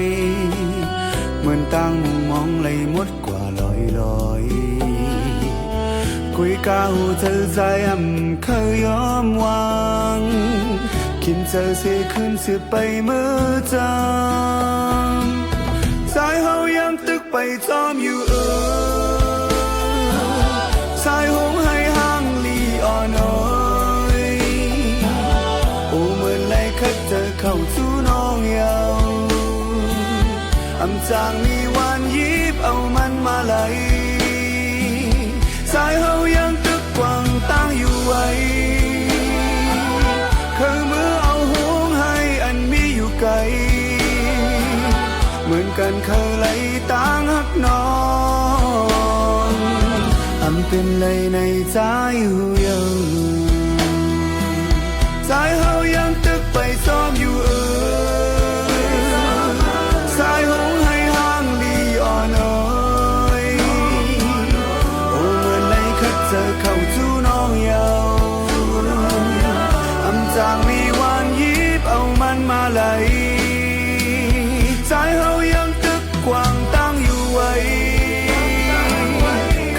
เหมือนตั้งมุมมองไหลหมดกว่าลอยคุยกาหูเธอใจเคยยอมวางคิดเธอเสียขึ้นเสียไปเมื่อจังสายเฮายังตึกไปจอมอยู่สายหงให้ห่างลีอ่อนน้อยเหมือนไหลคัดเธอเข้าสู่น้องเยาจางมีวันยิบเอามันมาไหลสายเฮายังตึกกว้างตั้งอยู่ไว้คือมือเอาหงให้อันมีอยู่ไกลเหมือนกันเคยไหลตั้งหักน้องเป็นไหลในใจหูเยาลูสายเฮายังตึกไปซ้อมอยู่สายหงให้ห่างลีอ่อนน้อยเธอเข้าสู่น้องเยาจางมีวันยิบเอามันมาไหลสายเฮายังตึกกว้างตั้งอยู่ไว้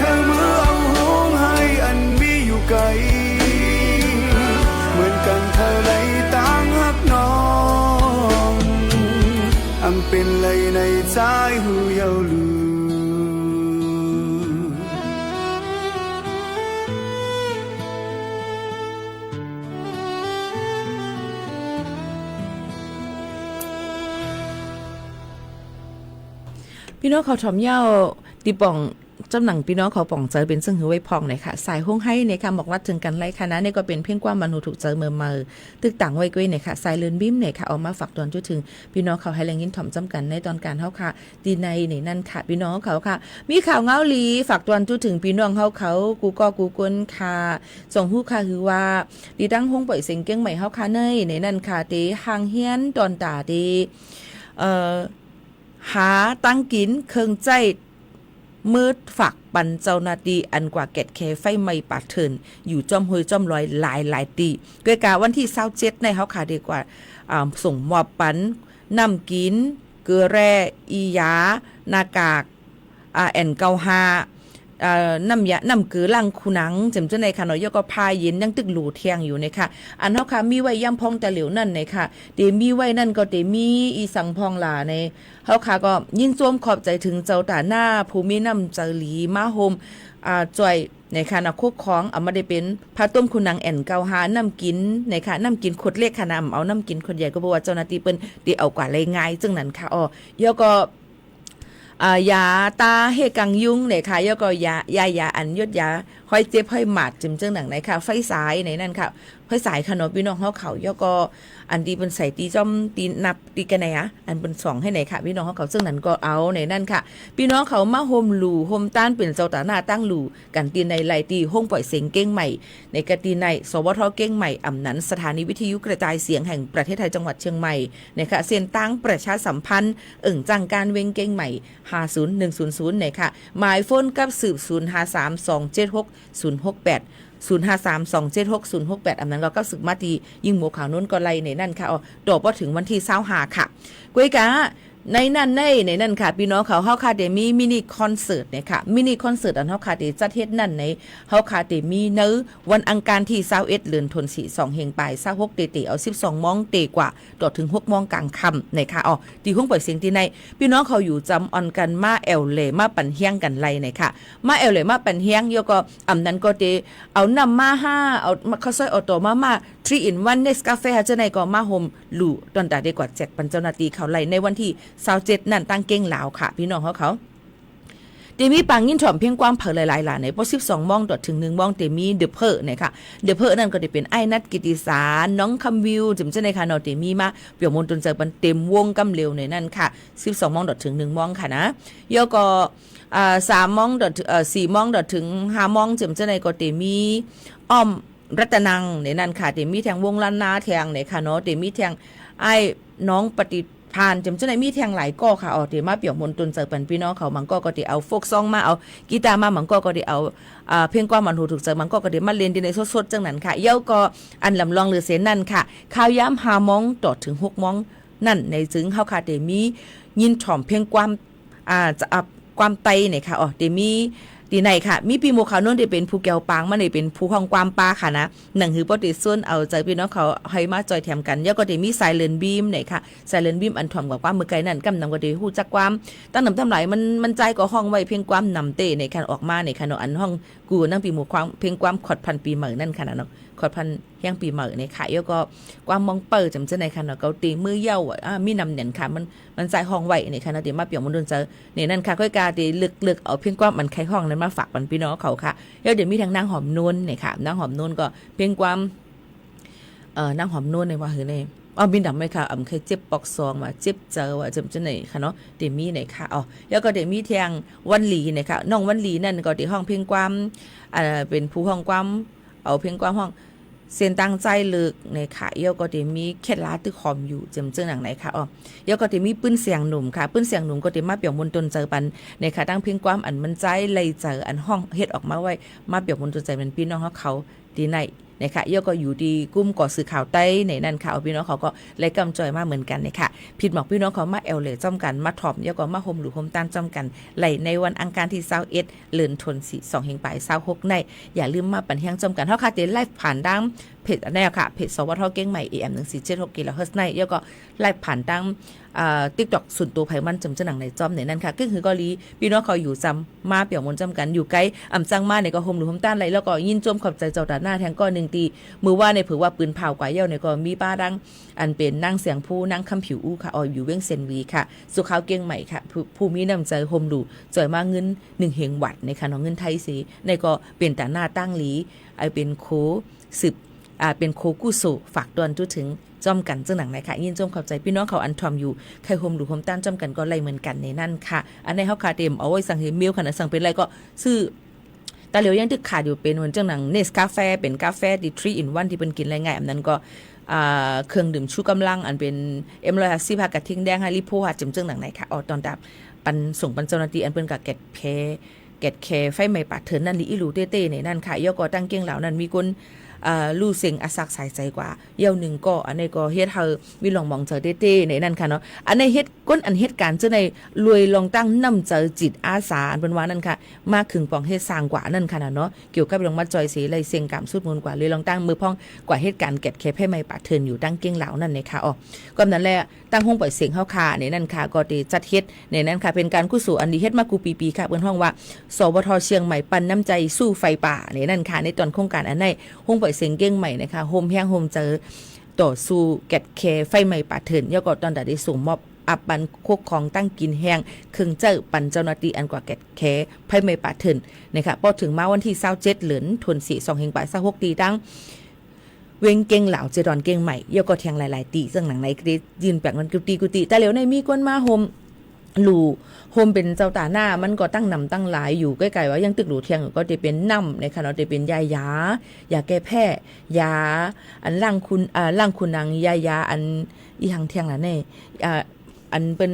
คือมือเอาหงให้อันมีอยู่ไกลเหมือนกันเคยไหลตั้งหักน้องเป็นไหลในใจหูเยาลูพี่น้องเขาถ่อมเย้าตีป่องจำหนังพี่น้องเขาป่องเจอเป็นซึ่งหือไว้พองเลยค่ะสายห้องให้เนี่ยค่ะบอกรัดถึงกันไรค่ะนะนี่ก็เป็นเพียงความมนุษย์ถูกเจอเมื่อตึกต่างไว้กุ้ยเนี่ยค่ะสายเลือนบิ้มเนี่ยค่ะออกมาฝากตอนจุดถึงพี่น้องเขาให้แรงยินถ่อมจำกันในตอนการเฮาค่ะดีในนี่นั่นค่ะพี่น้องเขาค่ะมีข่าวเงาลีฝากตอนจุดถึงพี่น้องเขากูก็กูกวนค่ะส่งฮู้ค่ะคือว่าดีตั้งห้องปล่อยเสียงเก้งใหม่เฮาค่ะในนั่นค่ะตีหางเฮียนตอนตาดีหาตั้งกินเครื่องใจมืดฝักปันเจ้านาตีอันกว่าแกดแคไฟไม่ปาดเถินอยู่จอมห้วยจอมลอยหลายตีเกยกาวันที่27ในเฮาค่ะดีกว่าส่งมอบปันนำกินเกลือแร่อียาหน้ากากN95น้ำกือลังคูนังเจ็มเจ้าในค่ะเนาะยก็พายเย็นยังตึกหลูเที่ยงอยู่ในค่ะอันเฮาค่ะมีไว้ย่ำพองแต่เหลวนั่นในค่ะเดมีไว้นั่นก็เดมีอีสังพองหลาในเฮาค่ะก็ยินจวมขอบใจถึงเจ้าตาหน้าภูมิน้ำใจหลีมาโฮมจ่อย ในค่ะนะคุกของเอามาได้เป็นผ้าต้มคุณนางแอ่นเกาหาน้ำกินในค่ะน้ำกินขวดเล็กค่ะนำเอาน้ำกินขวดใหญ่ก็บอกว่าเจ้าหน้าที่เปิ้นได้เอากว่าเลยง่ายจึงนั้นค่ะแล้วก็ยาตาเฮกังยุงเนี่ยค่ะแล้วก็ยาอันยดยาห้อยเจ็บห้อยหมาดจึงจังหนังไหนค่ะไฟสายในนั่นค่ะไฟสายขนมพี่น้องเขาแล้วก็อันดีเป็นใส่ตีจ้อมตีนับตีกันไหนอันเป็นสองให้ไหนค่ะพี่น้องเขาซึ่งนั้นก็เอาในนั่นค่ะพี่น้องเขามาโฮมหลู่โฮมต้านเป็นเจ้าตาหน้าตั้งหลู่กันตีในไลตีห้องปล่อยเสียงเก้งใหม่ในกตีในสวทเก้งใหม่อำนั้นสถานีวิทยุกระจายเสียงแห่งประเทศไทยจังหวัดเชียงใหม่นะคะเสียนตั้งประชาสัมพันธ์จังการเวงเก้งใหม่50100นะคะหมายโฟนกับสืบ053276 053276068อำนั้นก็สึกมาตียิงหมูขาวนุ่นก็ไล่ในนั่นค่ะดอกว่าถึงวันที่25ค่ะกุ้ยกะในนั่นค่ะพี่น้องเขาเฮาคาเดมีมินิคอนเสิร์ตเนี่ยค่ะมินิคอนเสิร์ตอันเฮาคาเดจัดเฮ็ดนั่นในเฮาคาเดมีเนื้อวันอังคารที่21เดือนธันวาคม2เฮงปลาย26เตเอา12มองเตกว่าต่อถึง6มองกลางค่ำในค่ะที่ห้องปล่อยเสียงที่ในพี่น้องเขาอยู่จำออนกันมาแอลเลมาปั่นเฮียงกันไล่ในค่ะมาแอลเลมาปั่นเฮียงแล้วก็อำนั้นก็เตเอานำมา5เอาข้าวซอยออโตมา3 in 1 Nescafe เจ้าในก็มาโฮมหลู่ตอนตาได้กว่าแจกปันเจ้าหน้าที่เขาไล่ในวันที่27นั่นตั้งเก้งหลาวค่ะพี่น้องเขาเตมีปังยินถ่อมเพียงความเผอหลายๆหลานในพอ12มองถึง1มองเตมีเดเพอเนี่ยค่ะเดเพอนั่นก็ได้เป็นไอ้นัดกิติสารน้องคำวิวจิมเจ้าในค่ะเนาะเตมีมาเปี่ยมมนตนเจอปันเต็มวงกำเร็วในนั่นค่ะ12มองถึง1มองค่ะนะแล้วก็3มอง4มองถึง5มองจิมเจ้าในก็เตมีอ้อมรัตนังในนั่นค่ะเตมีแทงวงล้านนาแทงในค่ะเนาะเตมีแทงไอ้น้องปฏิพานจำเจ้าในมีแทงหลายก้อค่ะเตมาเปี่ยมมนตนเจอปันพี่น้องเขามันก็ได้เอาโฟกซองมาเอากีตาร์มามันก็ได้เอาเพลงความมันหูถูกเจอมันก็ได้มาเล่นในสดๆจังนั้นค่ะเย้าก็อันลำลองหรือเสนนั่นค่ะข้าวย้ำ5มองถึง6มองนั่นในจึงเฮาค่ะเตมียินถ่อมเพลงความจะความไตเนี่ยค่ะเตมีดีไหนค่ะมีปีโมขาวนุ่นได้เป็นผู้แก้วปางมาได้เป็นผู้ห้องความปลาค่ะนะหนังหือปติส่วนเอาใจพี่น้องเขาให้มาจอยแถมกันแล้วก็ได้มีไซเลนบีมเนี่ยค่ะไซเลนบีมอันถ่อมกว่าความมือไกลนั่นกำนำก็ได้ฮู้จักความตั้งนำทำหลายมันใจก็ห้องไว้เพียงความนำเตในค่ะออกมาในค่ะเนาะอันห้องกูนั่งปีโมความเพียงความขอดพันปีใหม่นั่นค่ะเนาะขอดพันแห่งปีใหม่ในค่ะแล้วก็ความมองเปิดจำเจ้าในค่ะเนาะเกาตีมือเย้ามีนำเนี่ยค่ะมันใจห้องไว้ในค่ะเนาะเดี๋ยวมาเปี่ยมมันโดนเจอเนี่ยนั่นค่ะค่อยกาได้ลึกเอาเพียงความมันไขห้องนั้นมาฝากพี่น้องเขาค่ะแล้วเดี๋ยวมีทางนางหอมนุ่นเนี่ยค่ะนางหอมนุ่นก็เพียงความนางหอมนุ่นในว่าคือในบินดำไหมค่ะเคยเจ็บปอกซองว่าเจ็บเจอว่าจำจะไหนค่ะเนาะเดมี่ไหนค่ะแล้วก็เดมี่ทางวันหลีเนี่ยค่ะน้องวันหลีนั่นก็ที่ห้องเพียงความเป็นผู้ห้องความเอาเพียงความห้องเสียนตั้งใจเลิกในค่ะเยาก็เดมีเคล็ดลับตึกหอมอยู่จำเจอหนังไหนค่ะเยาก็เดมีปื้นเสียงหนุ่มค่ะปื้นเสียงหนุ่มก็เดมาเปี่ยมมนตนเจอปันในค่ะตั้งเพียงความอันมันใจเลยเจออันห้องเฮ็ดออกมาไว้มาเปี่ยมมนตนใจเป็นพี่น้องเขาดีในนะคะเยาก็อยู่ดีกุ้มก่อสื่อข่าวใต้ในนั่นค่ะพี่น้องเขาก็เลยกำจอยมาเหมือนกันนะคะผิดหมอกพี่น้องเขามาแอลเลยจ้อมกันมาถ่อมเยาก็มาโฮมหรือโฮมต้านจ้อมกันไหลในวันอังคารที่21เดือนธันวาคม2เฮงปลาย26ในอย่าลืมมาปั่นเฮียงจ้อมกันเฮาค่ะเดไลฟ์ผ่านดังเพจแนวค่ะเพจสวทเก้งใหม่ AM 1476กิโลเฮิรตซ์ในเยาก็ไลฟ์ผ่านดังTikTok ส่วนตัวไผมันจำเจ้าหนังในจอมในนั่นค่ะก็คือเกาหลีพี่น้องเขาอยู่จำมาเปี่ยวมนจำกันอยู่ไกลจังมาในก็โฮมหรือโฮมต้านไรแล้วก็ยินจมขอบใจเจ้าตาหน้าแทงก็1ตีมือว่าในเผือว่าปืนเผากว่าเย้าในก็มีป้าดังอันเป็นนั่งเสียงผู้นั่งคำผิวอู้ค่ะอยู่เว้งเซนวีค่ะสุขาวเก้งใหม่ค่ะผู้มีนำใจโฮมดูจอยมาเงิน1เฮงวัดในค่ะน้องเงินไทยสีในก็เป็นตาหน้าตั้งหลีเป็นโคสืบเป็นโคกู้โซฝากตอนจุถึงจอมกันจังหนังไหนค่ะยินจมขอบใจพี่น้องเขาอันทอมอยู่ใครโฮมหรือโฮมต้านจอมกันก็ไล่เหมือนกันในนั่นค่ะอันในเฮาคาเต็มเอาไว้สั่งเฮมิลค่ะนะสั่งเป็นอะไรก็ซื้อแต่เหลียวยังตึกขาดอยู่เป็นเหมือนจังหนังเนสกาแฟเป็นกาแฟดิ3 in 1ที่เป็นกินอะไรง่ายอันนั้นก็เครื่องดื่มชูกำลังอันเป็นM150กระทิงแดงไฮริโพหัดจังหนังไหนค่ะตอนดับปันส่งปันเจ้าหน้าที่อันเป็นกับแกดแคไฟใหม่ปาดเถินนั่นลิอิลูเต้ๆในนั่นค่ะย่อก็ตั้งเกียงเหล่านั้นมีคน ลู่เสียงอาศักสายใจกว่าเยี่ยวหนึ่งก็อันนี้ก็เฮ็ดเฮามีลองมองเจอเต้ๆในนั้นค่ะเนาะอันในเฮ็ดก้นอันเหตุการณ์เจ้าในรวยลองตั้งนำเจอจิตอาสาอันเป็นว่านั่นค่ะมากขึงปองเฮ็ดสร้างกว่านั่นค่ะเนาะเกี่ยวกับลงมาจอยสีเลยเสียงกามสุดมูลกว่าเลยลองตั้งมือพ้องกว่าเหตุการณ์แกดแคบให้ไม่ปาเทินอยู่ตั้งเก้งเหลานั่นนะคะอ๋อก็นั้นแหละตั้งห้องปล่อยเสียงเฮาค่ะในนั้นค่ะก็ได้จัดเฮ็ดในนั้นค่ะเป็นการกุศลอันนี้เฮ็ดมากูปีๆค่ะเปิ้นห้องว่าสวทเชียงใหม่ปันน้ำใจสู้ไฟป่าในนั้นค่ะในตอนโครงการอันในห้องปล่อยเสียงเก้งใหม่นะคะโฮมแห้งโฮมเจอต่อสู้แกดแคไฟใหม่ป่าเทินแล้วก็ตอนได้ส่งมอบอับปันควบของตั้งกินแห้งครึ่งเจ้าปันเจ้าหน้าที่อันกว่าแกดแคไฟใหม่ป่าเทินนะคะพอถึงมาวันที่27เหลือนธันวาคม2 26ตีตั้งเวงเก่งเหล่าเจดอนเก่งใหม่เยาก็แทงหลายๆตีซึ่งหนังในกรียืนแปลกมันกุฏิแต่เหลียวในมีก้นมาโฮมหลู่โฮมเป็นเจ้าตาหน้ามันก็ตั้งนำตั้งหลายอยู่ใกล้ๆว่ายังตึกหลู่เทียงก็จะเป็นน้ำในขณะจะเป็นยาแก้แพ้ยาอันล่างคุณนางยาอันอีหังเทียงล่ะแน่อันเป็น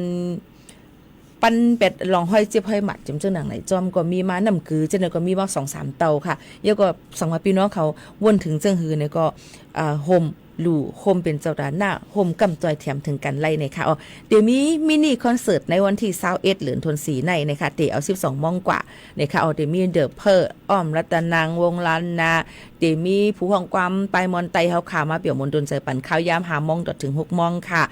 ปันเป็ดลองห้อยเจ็บห้อยหมัดจำเจ้าหนังไหนจอมก็มีมานำคือเจ้าหน่อยก็มีว่า 2-3 เตาค่ะเยอะก็สังว่าพี่น้องเขาวนถึงเจ้าหือเนี่ยก็โฮมหลู่โฮมเป็นเจ้าด้านหน้าโฮมกำจอยแถมถึงกันไล่เนี่ยค่ะอ๋อเดี๋ยวมีมินิคอนเสิร์ตในวันที่21เหลือนธันวาคมในนะคะเตะเอา12 โมงกว่าเนี่ยค่ะอ๋อเดี๋ยวมีเดอะเพอร์อ้อมรัตนางวงลานนาเดี๋ยวมีผู้ห้องความไปมอนไตเฮาขามาเปี่ยวมนดนใจปั่นข้าวยาม5 โมงถึง6 โมงค่ะ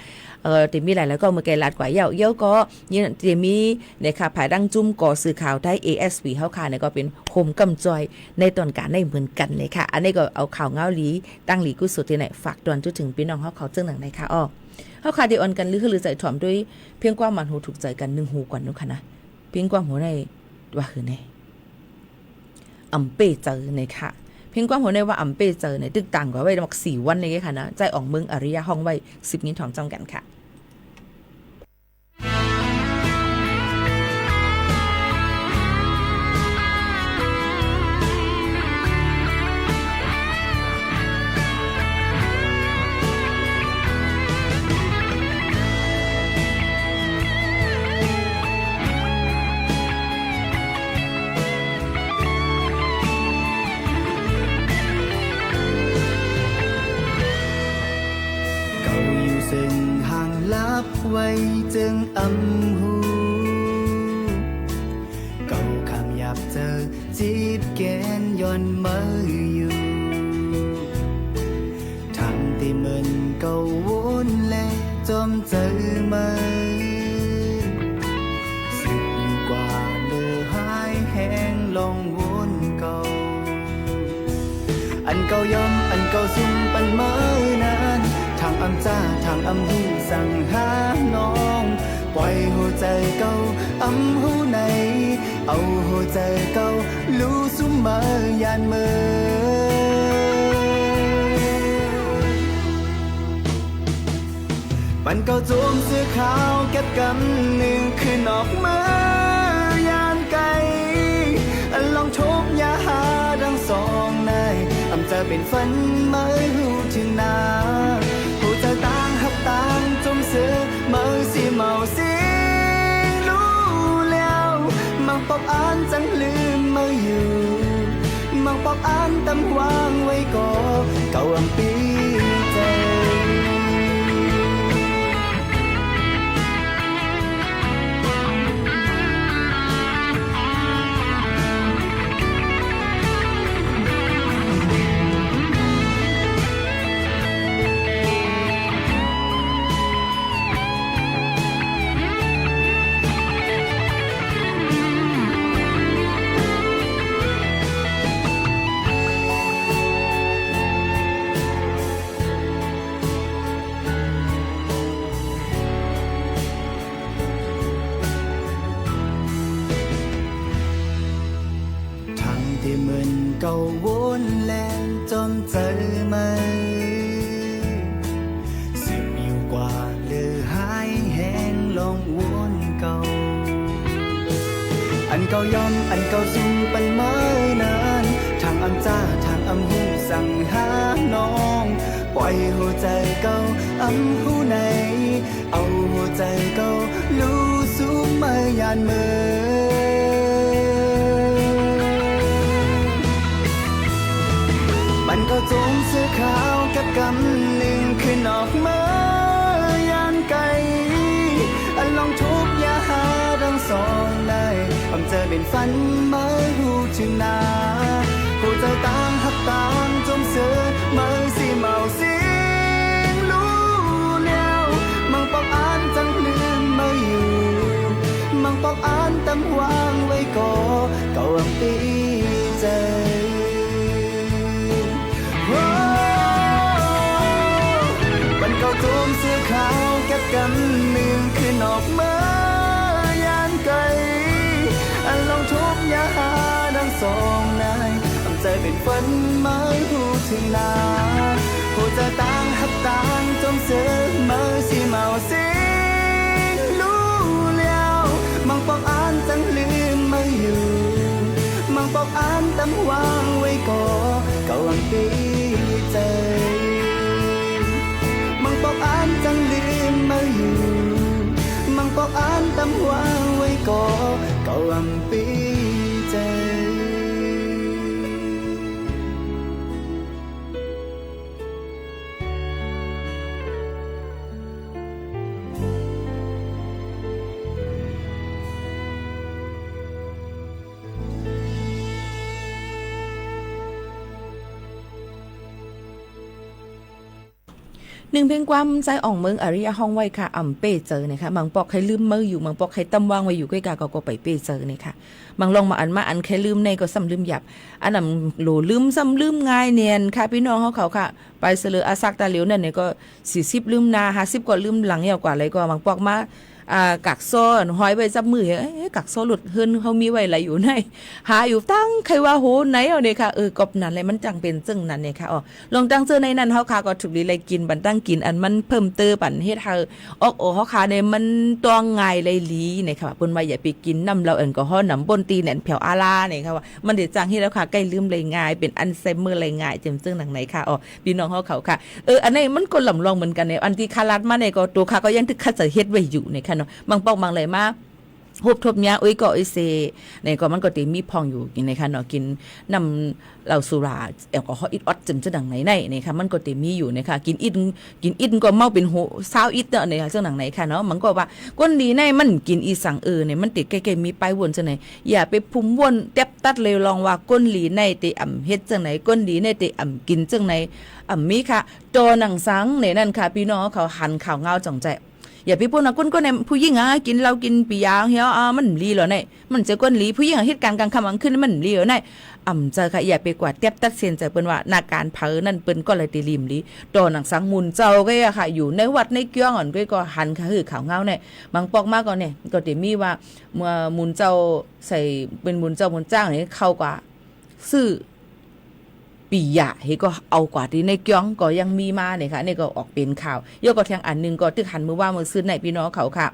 เดี๋ยวมีหลายแล้วก็มือไกลลัดกว่าเยอะก็เนี่ยเดี๋ยวมีเนี่ยค่ะภายดังจุ่มก่อสื่อข่าวได้ ASV เฮาค่ะเนี่ยก็เป็นโฮมกำจอยในตอนการได้เหมือนกันเลยค่ะอันนี้ก็เอาข่าวเงาหลีตั้งหลีกุศลที่ไหนฝากตอนจนถึงพี่น้องเขาเจ้าหนังไหนค่ะอ้อเฮาค่ะได้ออนกันหรือใจถ่อมด้วยเพียงความมันหูถูกใจกัน1หูก่อนนู้นค่ะนะเพียงความหัวในว่าคือในอำเป้เจอในค่ะเพียงความหัวในว่าอำเป้เจอในตึกต่างกว่าไว้มัก4 วันเลยค่ะนะใจออกเมืองอริยะห้องไว้10 นิ้วถอมจ้องกันค่ะซึ่งห่างลับไว้จึงอำหูเก่าคำหยาบเจอจีบแกนย้อนมืออยู่ทำที่มันเก่าวนและจอมเจอมือสึกอยู่กว่าเลือหายแห้งลองวนเก่าอันเก่าย้อมอันเก่าซุ่มปันเมื่อนานทางอำจ้าทางอำหูสั่งหาน้องปล่อยหัวใจเก่าอำหูในเอาหัวใจเก่ารู้ซุ่มมายานมือปันเก่าโจมเสื้อขาวเก็บกำหนึ่งคือนอกมือยานไกลลองทบยาหาดัง2 ในอำจะเป็นฝันไม่รู้ถึงนาหูใจต่างหับต่างจมเสือเมาสิเมาสิรู้แล้วมังปอบอ่านจังลืมมาอยู่มังปอบอ่านตำวางไว้ก่อเก่าอำปีใจที่เหมือนเก่าวนแลนจอมเจอมาสึกอยู่กว่าเลือหายแห้งลองวนเก่าอันเก่าย้อมอันเก่าซุ่มปันเมื่อนานทางอำจ้าทางอำหูสั่งหาน้องปล่อยหัวใจเก่าอำหูในเอาหัวใจเก่ารู้ซุ่มมายานมือมันก็จม กำหนึ่งคือนอกเมื่อยานไกลอันลองทุกอย่าหาดังสองได้ผมเจอเป็นฝันมาหูถึงนาผู้ใจต่างหักต่างจมเสือมือสิเมาสิงรู้แล้วมังปอกอ่านจังลืมมาอยู่มังปอกอ่านตำวางไว้ก่อเก่าปีใจวันเก่าโจมเสื้อขาวแก็บกำหนึ่งคือนอกเมื่อยานไกลอันลองทุบอย่าหาดังสองนายทำใจเป็นฝันมาหูถึงนาผู้จะต่างหักต่างจมเสือมือสิเมาสิรู้แล้วมังปอกอ่านจังลืมมาอยู่มังปอกอ่านตำวางไว้ก่อเก่าวันปีใจมังปอกอ่านจังลืมมาอยู่มังปอกอ่านตำวางไว้ก่อเก่าวันปีใจ หนึ่งเพลงความใจอ่องเมืองอริยห้องไว้ค่ะอ่ำเป้เจอนะคะบางปอกให้ลืมมืออยู่บางปอกให้ตำวางไว้อยู่ใกล้กาก็ไปเป้เจอนี่ค่ะบางลองมาอันแค่ลืมในก็ซ้ำลืมหยับอันนั้นโหลลืมซ้ำลืมง่ายเนียนค่ะพี่น้องเขาค่ะไปเสลืออาซักตาเหลียวนั่นเนี่ยก็40ลืมนา50ก็ลืมหลังยาวกว่าอะไรก็บางปอกมากักโซ่ห้อยไว้จับมือกักโซ่หลุดเฮินเขามีไว้อะไรอยู่ในหาอยู่ตั้งใครว่าโหไหนเอาเนี่ยค่ะกบนั่นอะไรมันจังเป็นจึงนั่นเนี่ยค่ะลองตั้งเจอในนั้นเขาค่ะก็ถูกดีเลยกินบันตั้งกินอันมันเพิ่มเติมปันเฮ็ดให้เขาค่ะเนี่ยมันตัวง่ายเลยลีเนี่ยค่ะเปิ้นว่าอย่าไปกินน้ำเราแอลกอฮอล์น้ำบนตีแหนแผ่วอาลาเนี่ยค่ะว่ามันเดี๋ยวจังที่แล้วค่ะใกล้ลืมเลยง่ายเป็นอัลไซเมอร์เลยง่ายจึงหนังไหนค่ะพี่น้องเขาค่ะอันนี้มันก็ลำลองเหมือนกันเนี่ยอันที่คารัดมาเนี่ยก็ตัวค่ะก็ยังตึกคัดจะเฮ็ดไว้อยู่เนี่ยค่ะเนาะบางปอกบางเลยมาฮุบทบเนี้ยก็เซในก็มันก็ตีมีพองอยู่กินในค่ะเนาะกินน้ำเหล้าสุราแอลกอฮอล์อิดออดจึงดังไหนในค่ะมันก็ตีมีอยู่นะคะกินอิดก็เมาเป็นโหซาวอิดเนาะในค่ะจังดังไหนค่ะเนาะมันก็ว่าก้นดีในมันกินอีสังเนี่ยมันติดใกล้ๆมีป้ายวนจังไหนอย่าไปพุ่มวนแตบตัดเลยลองว่าก้นหลีในติอ่ำเฮ็ดจังไหนก้นดีในติอ่ำกินจังไหนมีค่ะโตหนังสังในนั่นค่ะพี่น้องเขาหันข่าวเงาจ่องใจอย่าพี่พูดนะก้นก็ในผู้หญิงกินเรากินปียาเฮียมันลีเหรอเนี่ยมันจะก้นลีผู้หญิงเหตุการณ์กลางค่ำกลางคืนมันลีเหรอเนี่ยเจอค่ะอย่าไปกว่าเตียบตัดเส้นใจเปิ้นว่านาการเผอนั่นเปิ้นก็เลยตีริมลีโตหนังสังมุนเจ้าก็ค่ะอยู่ในวัดในเกี้ยงอ่อนก็หันค่ะคือข่าวเงาเนี่ยบางปอกมากก็เนี่ยก็ติมีว่าเมื่อมุนเจ้าใส่เป็นมุนเจ้ามุนจ้างนี่เข้ากว่าซื้อปียะเฮก็เอากว่าที่ในเกี้ยงก็ยังมีมาเนี่ยค่ะนี่ก็ออกเป็นข่าวยกก็แทงอันนึงก็ตึกหันมือว่ามือซื้อในพี่น้องเขาค่ะ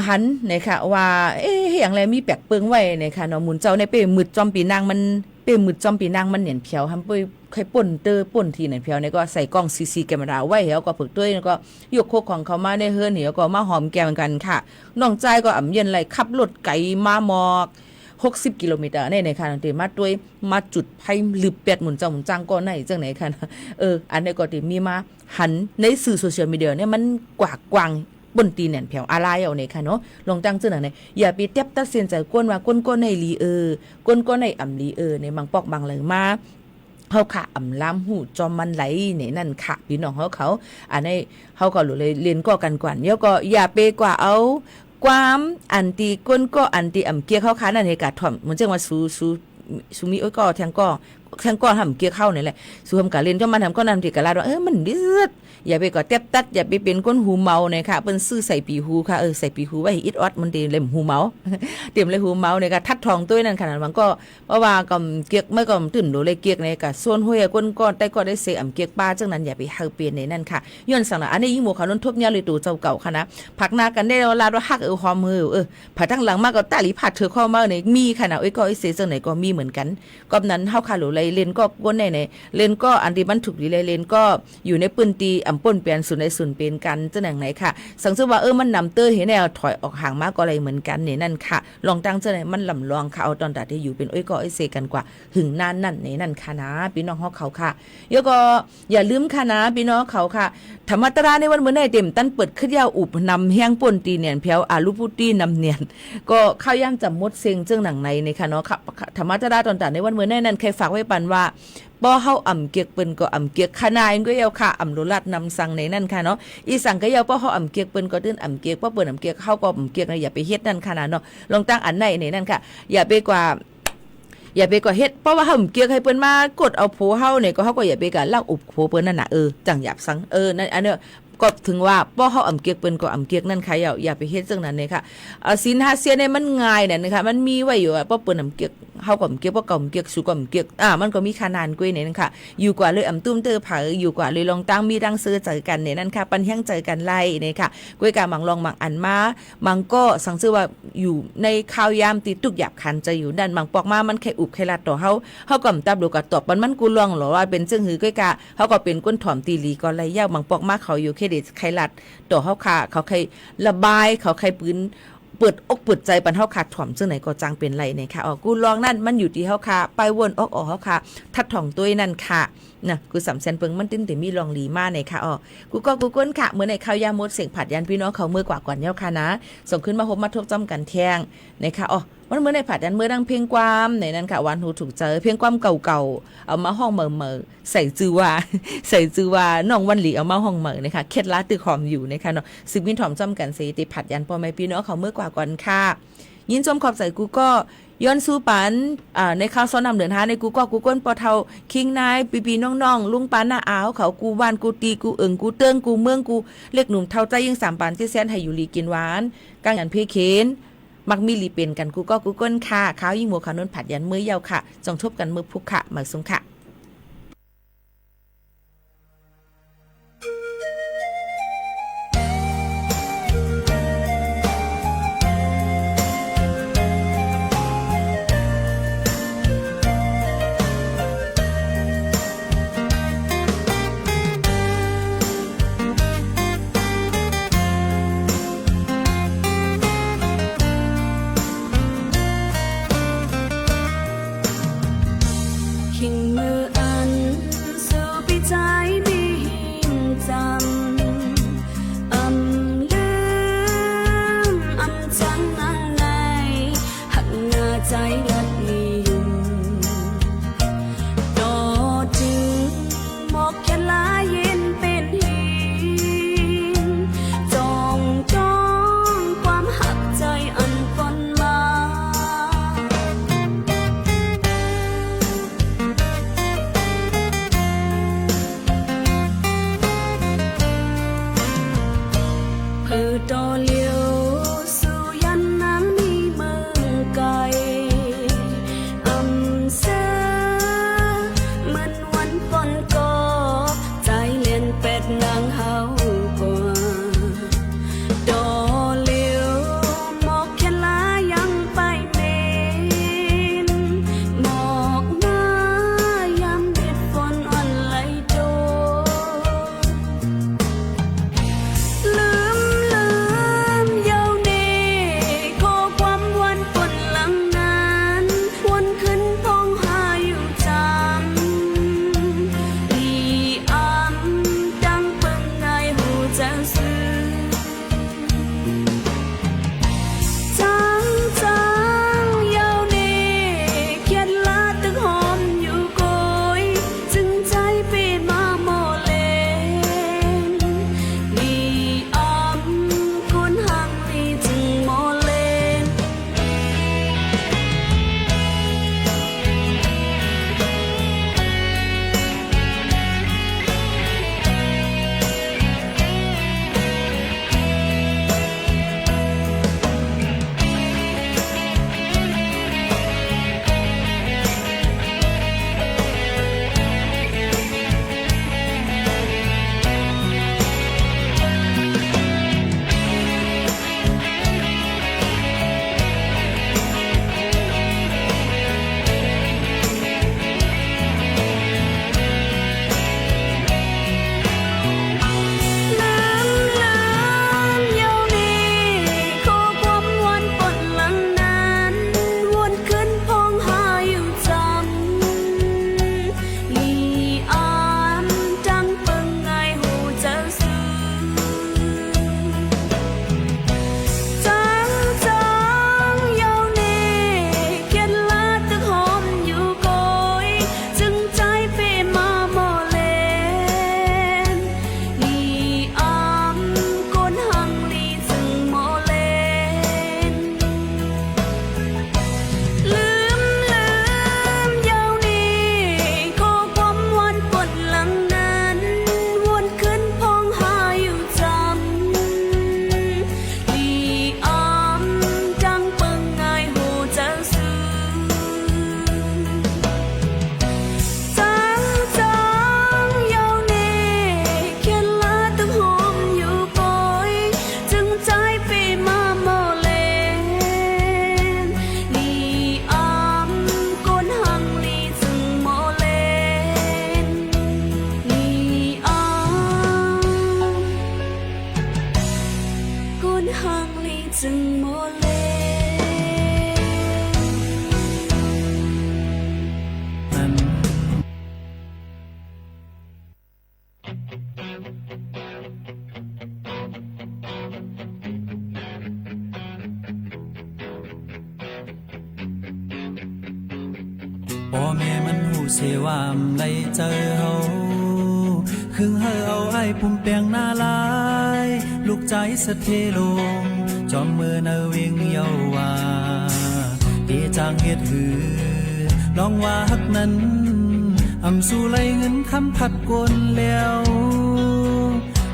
หันเนี่ยค่ะว่าอย่างไรมีแปลกเปิงไว้เนี่ยค่ะเนาะหมุนเจ้าในเป้มืดจอมปีนางมันเป้มืดจอมปีนางมันเหนียนเพียวทำไปใครป่นป่นทีเนี่ยเพียวเนี่ยก็ใส่กล้องซีแคมราไว้แล้วก็ฝึกด้วยแล้วก็ยกโคกของเขามาได้เฮือนเนี่ยก็มาหอมแก้มกันค่ะน้องใจก็อ่ำเย็นไหลขับรถไก่มาหมอก60กิโลเมตรในค่ะนั่นเตมาด้วยมาจุดไพ่ลืบเป็ดหมุนเจ้าหมุนจ้างก็ไหนจังไหนค่ะอันนี้ก็ติมีมาหันในสื่อโซเชียลมีเดียเนี่ยมันกว้างบนตีแหนแผ่วอะไรเอาเนี่ยค่ะเนาะลองตั้งจังไหนอย่าไปเต็บตัดเส้นใจก้นว่าก้นในลีก้นในอ่ำลีในบางปอกบางเลยมาเขาค่ะอ่ำล้ำหูจอมมันไหลเนี่ยนั่นค่ะพี่น้องเขาอันนี้เขาก็เลยเรียนก็กันกว่าเดี๋ยวก็อย่าไปกว่าเอาความอันตีก้นก็อันตีอ่ำเกียเข้าค้านั่นเองกะถ่อมเหมือนจังว่าซูมีก็แทงก็ทำเกียเข้านี่แหละซูทำกะเล่นก็มันทำก็นำที่กะลาว่ามันดิดอย่าไปก่อเต็บตัดอย่าไปเป็นก้นหูเมาเนี่ยค่ะเป็นซื้อใส่ปีหูค่ะใส่ปีหูไว้อิดออดมันเต็มเล่มหูเมาเต็มเลยหูเมาเนี่ยค่ะทัดทองตัวนั่นขนาดมันก็เพราะว่าก็เกียกไม่ก็ตื่นโดเลยเกียกเนี่ยค่ะส่วนห้วยก้นก้อนแต่ก็ได้เสอ่ำเกียกป้าจังนั้นอย่าไปเฮาเปลี่ยนในนั่นค่ะย้อนสั่งละอันนี้ยิ่งหมู่เขาล้นทบเนี่ยเลยตัวเจ้าเก่าค่ะนะผักนากันได้ลาว่าฮักหอมมือผัดทั้งหลังมากก็ตาลีผัดเธอข้อมากเนี่ยมีขนาดก็เสจังไหนก็มีเหมือนกันก็นั้นเฮาค่ะหรือ เลยเลนก็ก้นไหนเลนก็อันที่มันถูกดีเลยเลนก็อยู่ในปืนตีอ่ำป่นเปลี่ยนส่วนในส่วนเป็นกันจะไหนค่ะสังเกตว่ามันนำเตอร์เห็นแนวถอยออกห่างมากก็อะไรเหมือนกันเนี่ยนั่นค่ะลองตั้งจะไหนมันลำลองค่ะเอาตอนตัดที่อยู่เป็นอ้อยก็อ้อยเซกันกว่าหึงนานนั่นเนี่ยนั่นค่ะนะพี่น้องเขาค่ะแล้วก็อย่าลืมค่ะนะพี่น้องเขาค่ะธรรมตราในวันเมื่อไหร่เต็มตั้นเปิดขึ้นยาวอุบนำแห้งป่นตีเนียนเพียวอาลูพุตีนำเนียนก็ข้าวย่างจำมดเซงเจ้งหนังในค่ะเนาะธรรมตราตอนตัดในวันเมื่อไหร่นั่นใครฝากไว้ปันว่าบ่เฮาอ่ำเกียกเปิ้นก็อ่ำเกียกขนายก็ยาวค่ะอ่ำโลลัดนำสั่งในนั่นค่ะเนาะอีสั่งก็ยาวบ่เฮาอ่ำเกียกเปิ้นก็ตื้นอ่ำเกียกบ่เปิ้นอ่ำเกียกเฮาก็อ่ำเกียกนะอย่าไปเฮ็ดนั่นค่ะนะเนาะลองตั้งอันไหนในนั่นค่ะอย่าไปกว่าเฮ็ดเพราะว่าเฮาเกียกให้เปิ้นมากดเอาโผเฮาเนี่ยก็เฮาก็อย่าไปกะลากอุบโผเปิ้นนั่นน่ะจังหยาบสังนั่นอันเนี้ยก็ถึงว่าป้อเฮาอ่ำเกียกเปิ้นก็อ่ำเกียกนั่นค่ะอย่าไปเฮ็ดจังนั้นเลยค่ะศีล5เสียเนี่ยมันง่ายเนี่ยนะคะมันมีไว้อยู่ป้อเปิ้นอ่ำเกียกเฮาก็อ่ำเกียกป้อเก่าอ่ำเกียกสู่ก็อ่ำเกียกมันก็มีขนาดกวยเนี่ยนั่นค่ะอยู่กว่าเลยอ่ำตุ้มเตอผาอยู่กว่าเลยลองตั้งมีดังซื้อเจอกันเนี่ยนั่นค่ะปันแห้งเจอกันไล่เนี่ยค่ะกวยกามังลองมังอันมามังก็สังซื้อว่าอยู่ในข้าวยามติตุกหยาบคันจะอยู่ด้านมังปอกมามันแค่อุบแค่ลัดต่อเฮาก็ตับดูก็ตอบมันกูลองหรอว่าเป็นจึงหือกวยกาเฮาก็เป็นก้นถ่อมตีหลีก็ไล่ยาวมังปอกมาเขาอยู่แค่เด็ดไขลัดตัวเฮาค่ะเขาใครระบายเขาใครปืนเปิดอกเปิดใจปันเฮาขาดถ่อมจังไหนก็จังเป็นไรเนี่ยค่ะกูลองนั่นมันอยู่ที่เฮาค่ะไปวนออกเฮาค่ะทัดถ่องตัวนั่นค่ะนะกูสำเซนเปิงมันติ้นแต่มีลองหลีมาในค่ะกูก็กูก้นค่ะเมื่อในข้าวยามดเสียงผัดยันพี่น้องเขาเมื่อกว่าก่อนเย้าค่ะนะส่งขึ้นมาพบมาทบจำกันแทงในค่ะวันเมื่อในผัดยันเมื่อดังเพียงความในนั้นค่ะวันหูถูกเจอเพียงความเก่าๆเอามาห้องเหม่อใส่จือว่าน้องวันหลีเอามาห้องเหม่อนะคะเคล็ดลับตึกหอมอยู่นะคะเนาะซึกมินถอมจำกันเสติผัดยันพ่อแม่พี่น้องเขาเมื่อกว่าก่อนค่ะยินชมขอบใส่กูก็ย้อนสู้ปันในข้าวซ้อนนำเดือน5ในกูก็กูก้นปอเทาคิงนายปีน้องๆลุงปันหน้าอ้าวเขากูบ้านกูตีกูเอิงกูเติ้งกูเมืองกูเรียกหนุ่มเท่าใจยิ่ง3ปันที่แสนให้อยู่ลีกินหวานกางยันเพเคนมักมีลีเป็นกันกูก็กูก้นค่ะข้าวยิ่งหัวขานนผัดยันมื้อยาวค่ะจงทบกันมือพุกค่ะมาซุ้มค่ะ นห่างลีจึงโมเล พ่อแม่มันหูเสวามไลเจอเฮาครึ่งเฮาเอาไอ้ปุ่มแปลงหน้าลาย ลูกใจสะเทลง จอมมือเนเวงเยาวาเดจางเฮ็ดหือ ลองว่าฮักนั้นอำสู่ไหลเงินคำพัดกลแล้ว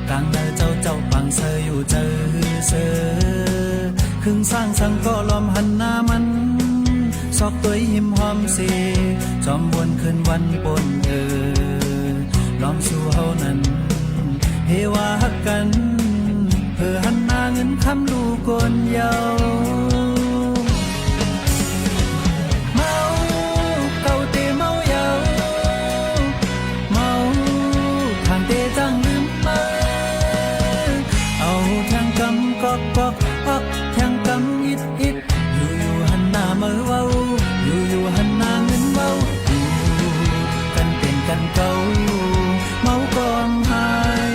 กลางเนเจ้าปังเซออยู่เจอเซอครึ่งสร้างสังก็ลอมหันหน้ามันซอกตัวหิมหอมเสจอมบนคืนวันปนลองสู่เฮานั้นเฮว่าฮักกันเพื่อหันหน้าเงินคำลูกกนเยาเมาเก่าเตเมาเยาเมาทางเตจังลืมมาเอาแทงกำกอกกอกออกแทงกำอิดอิดอยู่หันหน้ามือเว้าอยู่หันหน้าเงินเว้ากันเป็นกันเก่าเมากองหาย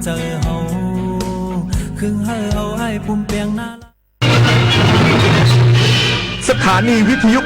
เจอเฮาครึ่งเฮาเอาให้ภูมิเปียงหน้า สถานีวิทยุ